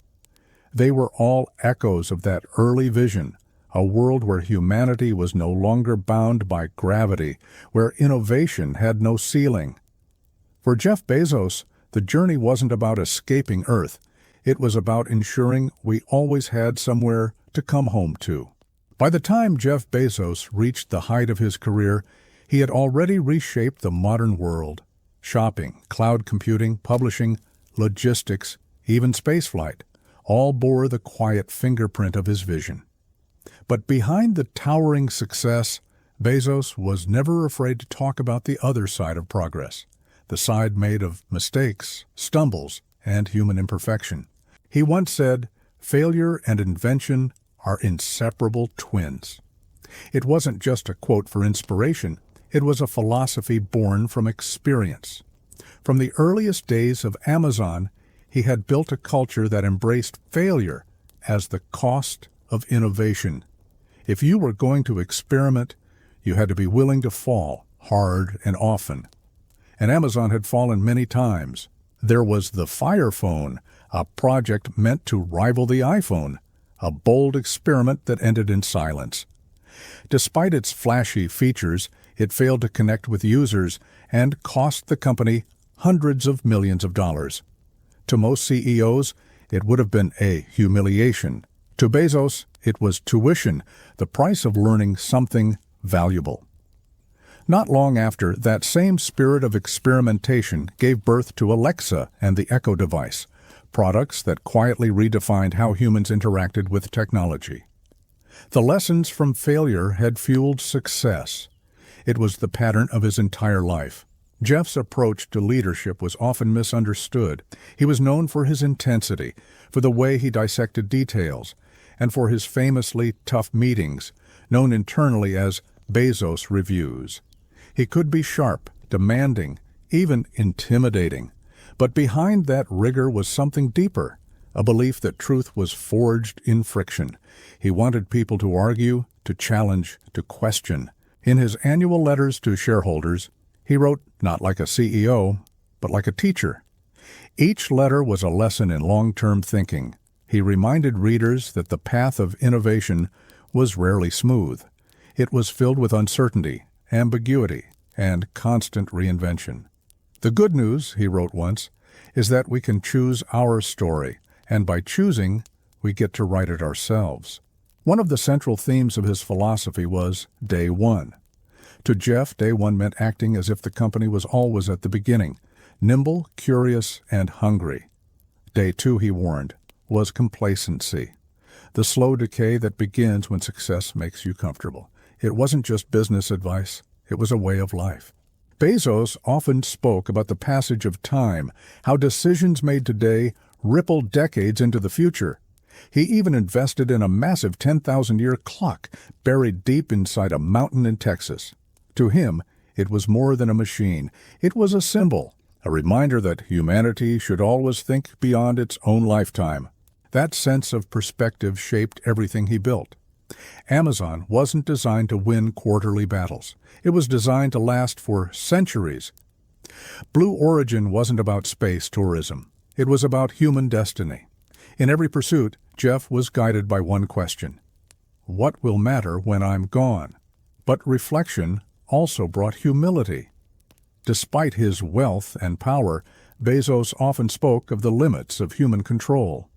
They were all echoes of that early vision, a world where humanity was no longer bound by gravity, where innovation had no ceiling. For Jeff Bezos, the journey wasn't about escaping Earth. It was about ensuring we always had somewhere to come home to. By the time Jeff Bezos reached the height of his career, he had already reshaped the modern world. Shopping, cloud computing, publishing, logistics, even spaceflight, all bore the quiet fingerprint of his vision. But behind the towering success, Bezos was never afraid to talk about the other side of progress, the side made of mistakes, stumbles, and human imperfection. He once said, "Failure and invention are inseparable twins." It wasn't just a quote for inspiration, it was a philosophy born from experience. From the earliest days of Amazon, he had built a culture that embraced failure as the cost of innovation. If you were going to experiment, you had to be willing to fall, hard and often. And Amazon had fallen many times. There was the Fire Phone, a project meant to rival the iPhone, a bold experiment that ended in silence. Despite its flashy features, it failed to connect with users and cost the company hundreds of millions of dollars. To most CEOs, it would have been a humiliation. To Bezos, it was tuition, the price of learning something valuable. Not long after, that same spirit of experimentation gave birth to Alexa and the Echo device, products that quietly redefined how humans interacted with technology. The lessons from failure had fueled success. It was the pattern of his entire life. Jeff's approach to leadership was often misunderstood. He was known for his intensity, for the way he dissected details, and for his famously tough meetings, known internally as Bezos reviews. He could be sharp, demanding, even intimidating. But behind that rigor was something deeper, a belief that truth was forged in friction. He wanted people to argue, to challenge, to question. In his annual letters to shareholders, he wrote not like a CEO, but like a teacher. Each letter was a lesson in long-term thinking. He reminded readers that the path of innovation was rarely smooth. It was filled with uncertainty, ambiguity, and constant reinvention. The good news, he wrote once, is that we can choose our story, and by choosing, we get to write it ourselves. One of the central themes of his philosophy was Day One. To Jeff, Day One meant acting as if the company was always at the beginning, nimble, curious, and hungry. Day Two, he warned, was complacency, the slow decay that begins when success makes you comfortable. It wasn't just business advice, it was a way of life. Bezos often spoke about the passage of time, how decisions made today ripple decades into the future. He even invested in a massive 10,000-year clock buried deep inside a mountain in Texas. To him, it was more than a machine. It was a symbol, a reminder that humanity should always think beyond its own lifetime. That sense of perspective shaped everything he built. Amazon wasn't designed to win quarterly battles. It was designed to last for centuries. Blue Origin wasn't about space tourism. It was about human destiny. In every pursuit, Jeff was guided by one question: what will matter when I'm gone? But reflection also brought humility. Despite his wealth and power, Bezos often spoke of the limits of human control.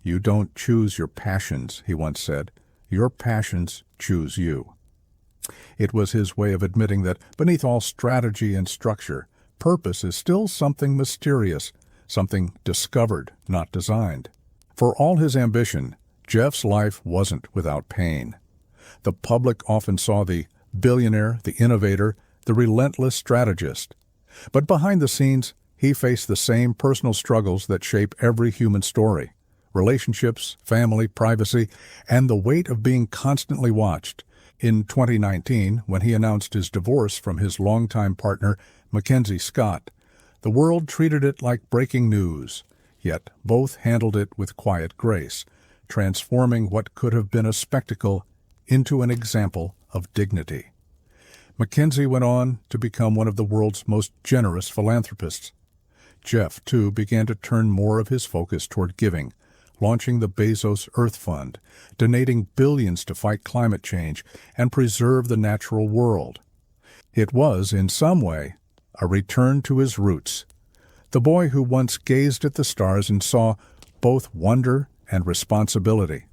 "You don't choose your passions," he once said. "Your passions choose you." It was his way of admitting that beneath all strategy and structure, purpose is still something mysterious, something discovered, not designed. For all his ambition, Jeff's life wasn't without pain. The public often saw the billionaire, the innovator, the relentless strategist. But behind the scenes, he faced the same personal struggles that shape every human story: relationships, family, privacy, and the weight of being constantly watched. In 2019, when he announced his divorce from his longtime partner, Mackenzie Scott, the world treated it like breaking news, yet both handled it with quiet grace, transforming what could have been a spectacle into an example of dignity. Mackenzie went on to become one of the world's most generous philanthropists. Jeff, too, began to turn more of his focus toward giving, launching the Bezos Earth Fund, donating billions to fight climate change and preserve the natural world. It was, in some way, a return to his roots. The boy who once gazed at the stars and saw both wonder and responsibility.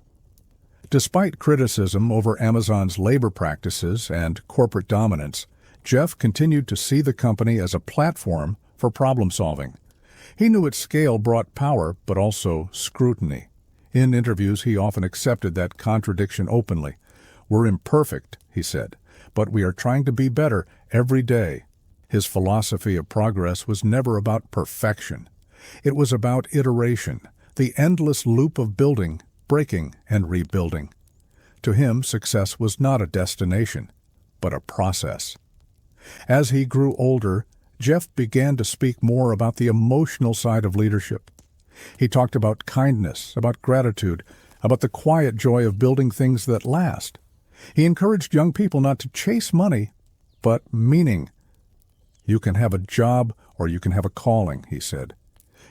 Despite criticism over Amazon's labor practices and corporate dominance, Jeff continued to see the company as a platform for problem-solving. He knew its scale brought power, but also scrutiny. In interviews, he often accepted that contradiction openly. "We're imperfect," he said, "but we are trying to be better every day." His philosophy of progress was never about perfection. It was about iteration, the endless loop of building, breaking, and rebuilding. To him, success was not a destination, but a process. As he grew older, Jeff began to speak more about the emotional side of leadership. He talked about kindness, about gratitude, about the quiet joy of building things that last. He encouraged young people not to chase money, but meaning. "You can have a job or you can have a calling," he said.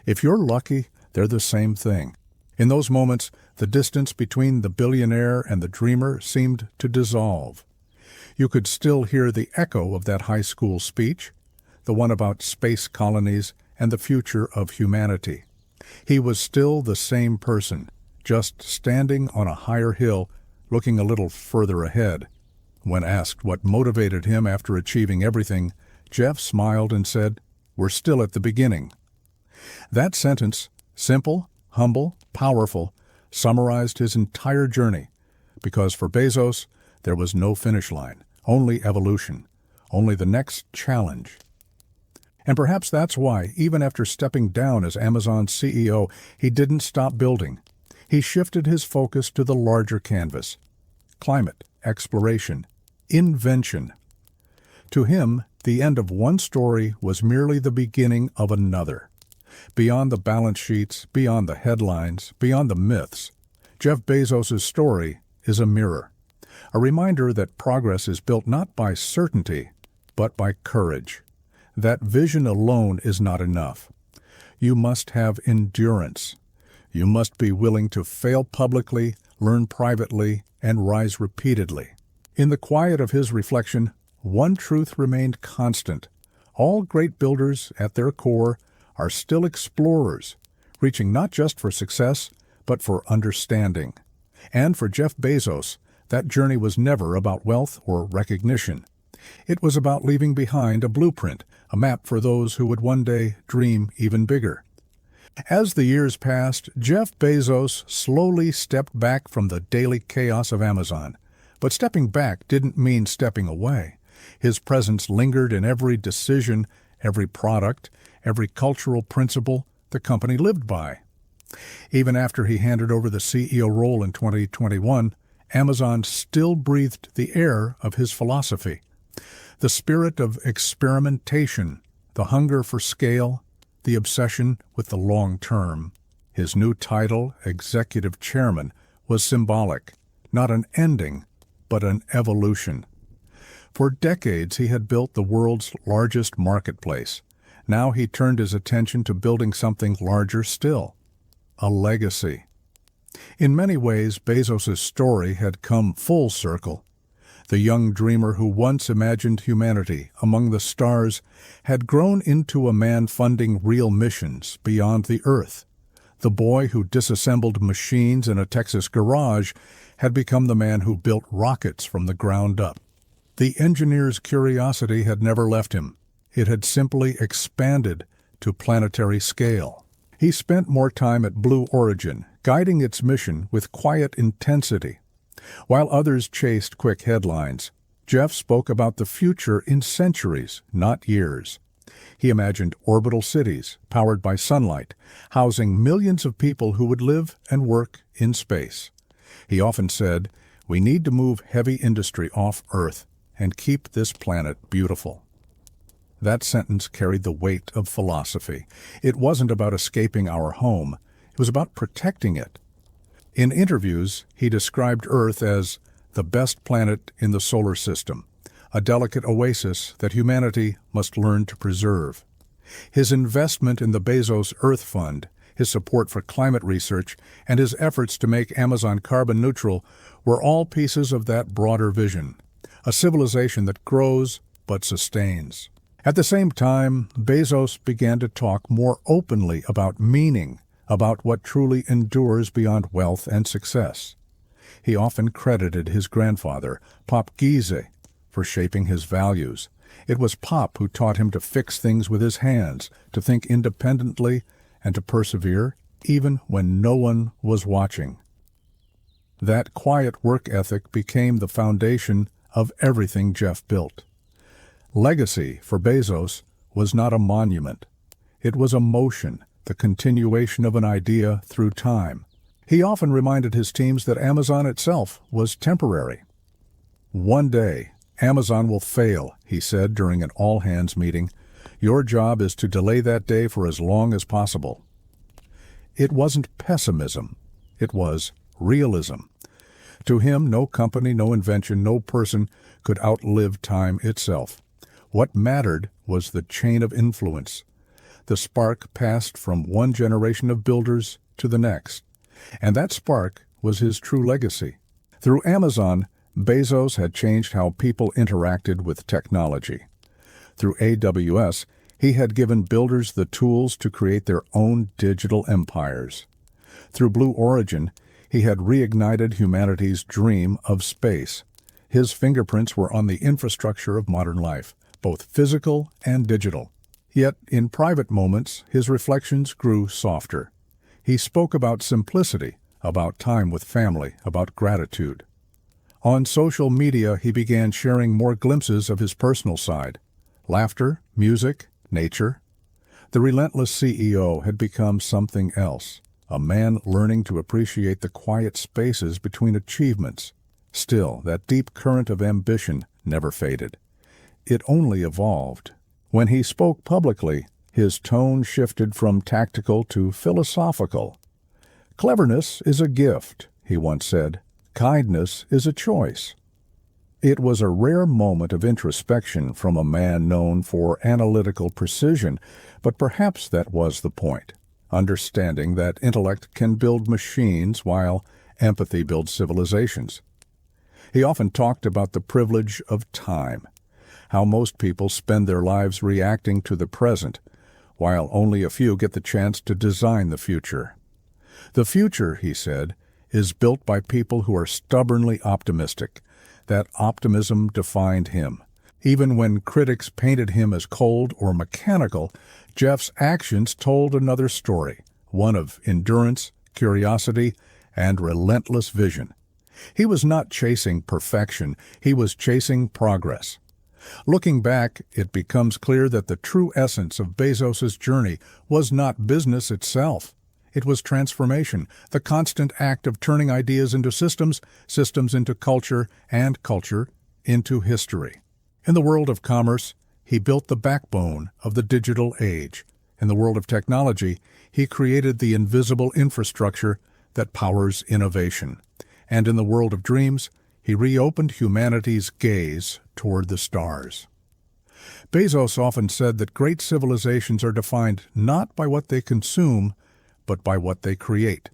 "If you're lucky, they're the same thing." In those moments, the distance between the billionaire and the dreamer seemed to dissolve. You could still hear the echo of that high school speech, the one about space colonies and the future of humanity. He was still the same person, just standing on a higher hill, looking a little further ahead. When asked what motivated him after achieving everything, Jeff smiled and said, "We're still at the beginning." That sentence, simple, humble, powerful, summarized his entire journey, because for Bezos, there was no finish line, only evolution, only the next challenge. And perhaps that's why, even after stepping down as Amazon's CEO, he didn't stop building. He shifted his focus to the larger canvas: climate, exploration, invention. To him, the end of one story was merely the beginning of another. Beyond the balance sheets, beyond the headlines, beyond the myths, Jeff Bezos' story is a mirror, a reminder that progress is built not by certainty, but by courage. That vision alone is not enough. You must have endurance. You must be willing to fail publicly, learn privately, and rise repeatedly. In the quiet of his reflection, one truth remained constant. All great builders, at their core, are still explorers, reaching not just for success, but for understanding. And for Jeff Bezos, that journey was never about wealth or recognition. It was about leaving behind a blueprint, a map for those who would one day dream even bigger. As the years passed, Jeff Bezos slowly stepped back from the daily chaos of Amazon. But stepping back didn't mean stepping away. His presence lingered in every decision, every product, every cultural principle the company lived by. Even after he handed over the CEO role in 2021, Amazon still breathed the air of his philosophy. The spirit of experimentation, the hunger for scale, the obsession with the long term. His new title, Executive Chairman, was symbolic, not an ending, but an evolution. For decades he had built the world's largest marketplace. Now he turned his attention to building something larger still, a legacy. In many ways, Bezos' story had come full circle. The young dreamer who once imagined humanity among the stars had grown into a man funding real missions beyond the Earth. The boy who disassembled machines in a Texas garage had become the man who built rockets from the ground up. The engineer's curiosity had never left him. It had simply expanded to planetary scale. He spent more time at Blue Origin, guiding its mission with quiet intensity. While others chased quick headlines, Jeff spoke about the future in centuries, not years. He imagined orbital cities powered by sunlight, housing millions of people who would live and work in space. He often said, "We need to move heavy industry off Earth and keep this planet beautiful." That sentence carried the weight of philosophy. It wasn't about escaping our home. It was about protecting it. In interviews, he described Earth as the best planet in the solar system, a delicate oasis that humanity must learn to preserve. His investment in the Bezos Earth Fund, his support for climate research, and his efforts to make Amazon carbon neutral were all pieces of that broader vision, a civilization that grows but sustains. At the same time, Bezos began to talk more openly about meaning, about what truly endures beyond wealth and success. He often credited his grandfather, Pop Giese, for shaping his values. It was Pop who taught him to fix things with his hands, to think independently, and to persevere even when no one was watching. That quiet work ethic became the foundation of everything Jeff built. Legacy for Bezos was not a monument. It was a motion, the continuation of an idea through time. He often reminded his teams that Amazon itself was temporary. "One day, Amazon will fail," he said during an all-hands meeting. "Your job is to delay that day for as long as possible." It wasn't pessimism. It was realism. To him, no company, no invention, no person could outlive time itself. What mattered was the chain of influence. The spark passed from one generation of builders to the next. And that spark was his true legacy. Through Amazon, Bezos had changed how people interacted with technology. Through AWS, he had given builders the tools to create their own digital empires. Through Blue Origin, he had reignited humanity's dream of space. His fingerprints were on the infrastructure of modern life, both physical and digital. Yet, in private moments, his reflections grew softer. He spoke about simplicity, about time with family, about gratitude. On social media, he began sharing more glimpses of his personal side: laughter, music, nature. The relentless CEO had become something else, a man learning to appreciate the quiet spaces between achievements. Still, that deep current of ambition never faded. It only evolved. When he spoke publicly, his tone shifted from tactical to philosophical. "Cleverness is a gift," he once said. "Kindness is a choice." It was a rare moment of introspection from a man known for analytical precision, but perhaps that was the point, understanding that intellect can build machines while empathy builds civilizations. He often talked about the privilege of time, how most people spend their lives reacting to the present, while only a few get the chance to design the future. The future, he said, is built by people who are stubbornly optimistic. That optimism defined him. Even when critics painted him as cold or mechanical, Jeff's actions told another story, one of endurance, curiosity, and relentless vision. He was not chasing perfection, he was chasing progress. Looking back, it becomes clear that the true essence of Bezos's journey was not business itself. It was transformation, the constant act of turning ideas into systems, systems into culture, and culture into history. In the world of commerce, he built the backbone of the digital age. In the world of technology, he created the invisible infrastructure that powers innovation. And in the world of dreams, he reopened humanity's gaze toward the stars. Bezos often said that great civilizations are defined not by what they consume, but by what they create.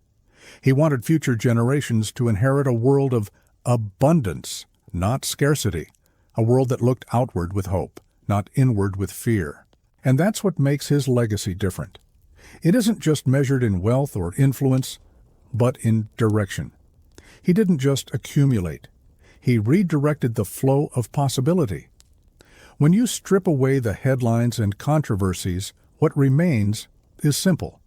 He wanted future generations to inherit a world of abundance, not scarcity, a world that looked outward with hope, not inward with fear. And that's what makes his legacy different. It isn't just measured in wealth or influence, but in direction. He didn't just accumulate. He redirected the flow of possibility. When you strip away the headlines and controversies, what remains is simple: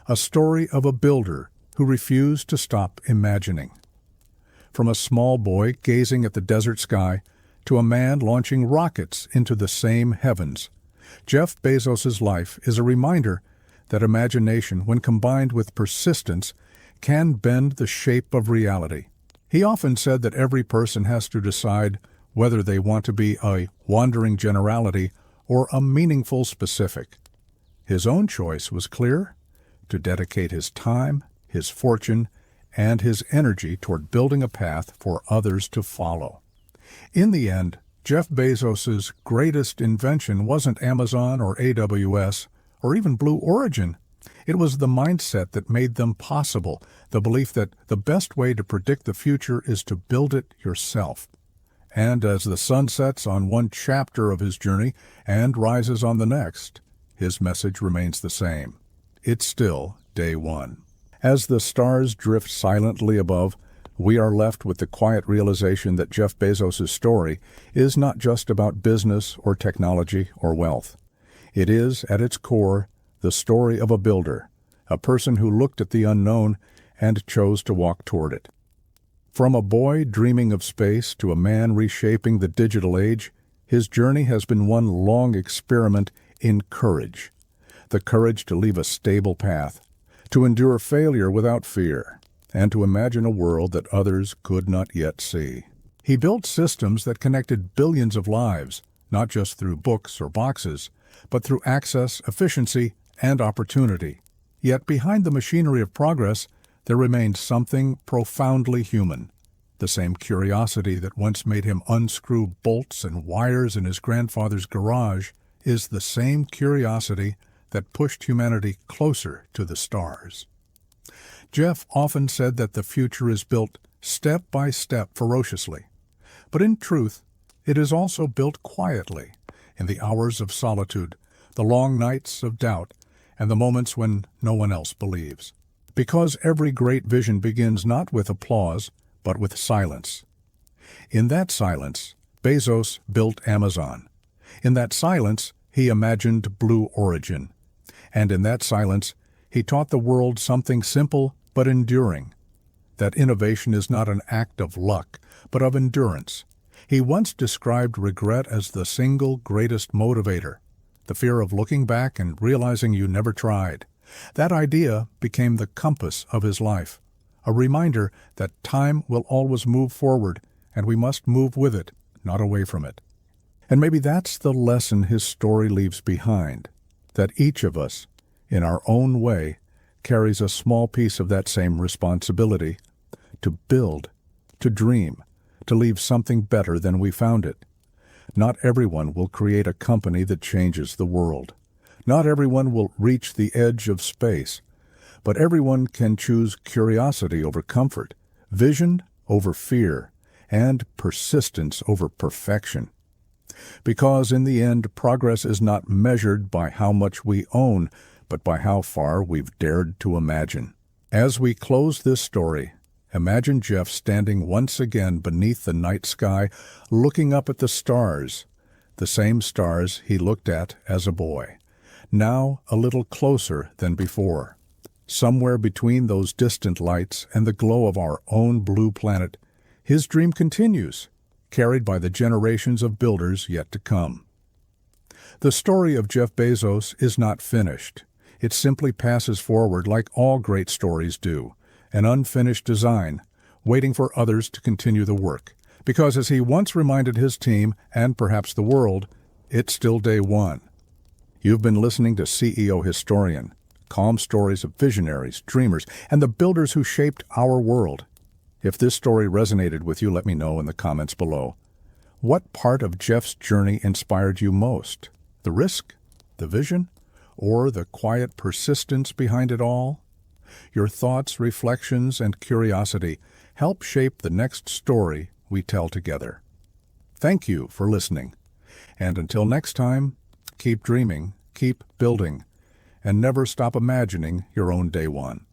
a story of a builder who refused to stop imagining. From a small boy gazing at the desert sky to a man launching rockets into the same heavens, Jeff Bezos' life is a reminder that imagination, when combined with persistence, can bend the shape of reality. He often said that every person has to decide whether they want to be a wandering generality or a meaningful specific. His own choice was clear: to dedicate his time, his fortune, and his energy toward building a path for others to follow. In the end, Jeff Bezos' greatest invention wasn't Amazon or AWS or even Blue Origin. It was the mindset that made them possible, the belief that the best way to predict the future is to build it yourself. And as the sun sets on one chapter of his journey and rises on the next, his message remains the same. It's still day one. As the stars drift silently above, we are left with the quiet realization that Jeff Bezos' story is not just about business or technology or wealth. It is, at its core, the story of a builder, a person who looked at the unknown and chose to walk toward it. From a boy dreaming of space to a man reshaping the digital age, his journey has been one long experiment in courage. The courage to leave a stable path, to endure failure without fear, and to imagine a world that others could not yet see. He built systems that connected billions of lives, not just through books or boxes, but through access, efficiency, and opportunity. Yet behind the machinery of progress, there remained something profoundly human. The same curiosity that once made him unscrew bolts and wires in his grandfather's garage is the same curiosity that pushed humanity closer to the stars. Jeff often said that the future is built step by step ferociously. But in truth, it is also built quietly, in the hours of solitude, the long nights of doubt, and the moments when no one else believes. Because every great vision begins not with applause, but with silence. In that silence, Bezos built Amazon. In that silence, he imagined Blue Origin. And in that silence, he taught the world something simple but enduring, that innovation is not an act of luck, but of endurance. He once described regret as the single greatest motivator, the fear of looking back and realizing you never tried. That idea became the compass of his life, a reminder that time will always move forward, and we must move with it, not away from it. And maybe that's the lesson his story leaves behind, that each of us, in our own way, carries a small piece of that same responsibility to build, to dream, to leave something better than we found it. Not everyone will create a company that changes the world. Not everyone will reach the edge of space, but everyone can choose curiosity over comfort, vision over fear, and persistence over perfection. Because in the end, progress is not measured by how much we own, but by how far we've dared to imagine. As we close this story, imagine Jeff standing once again beneath the night sky, looking up at the stars, the same stars he looked at as a boy, now a little closer than before. Somewhere between those distant lights and the glow of our own blue planet, his dream continues, carried by the generations of builders yet to come. The story of Jeff Bezos is not finished. It simply passes forward like all great stories do, an unfinished design, waiting for others to continue the work. Because as he once reminded his team, and perhaps the world, it's still day one. You've been listening to CEO Historian, calm stories of visionaries, dreamers, and the builders who shaped our world. If this story resonated with you, let me know in the comments below. What part of Jeff's journey inspired you most? The risk? The vision? Or the quiet persistence behind it all? Your thoughts, reflections, and curiosity help shape the next story we tell together. Thank you for listening. And until next time, keep dreaming, keep building, and never stop imagining your own day one.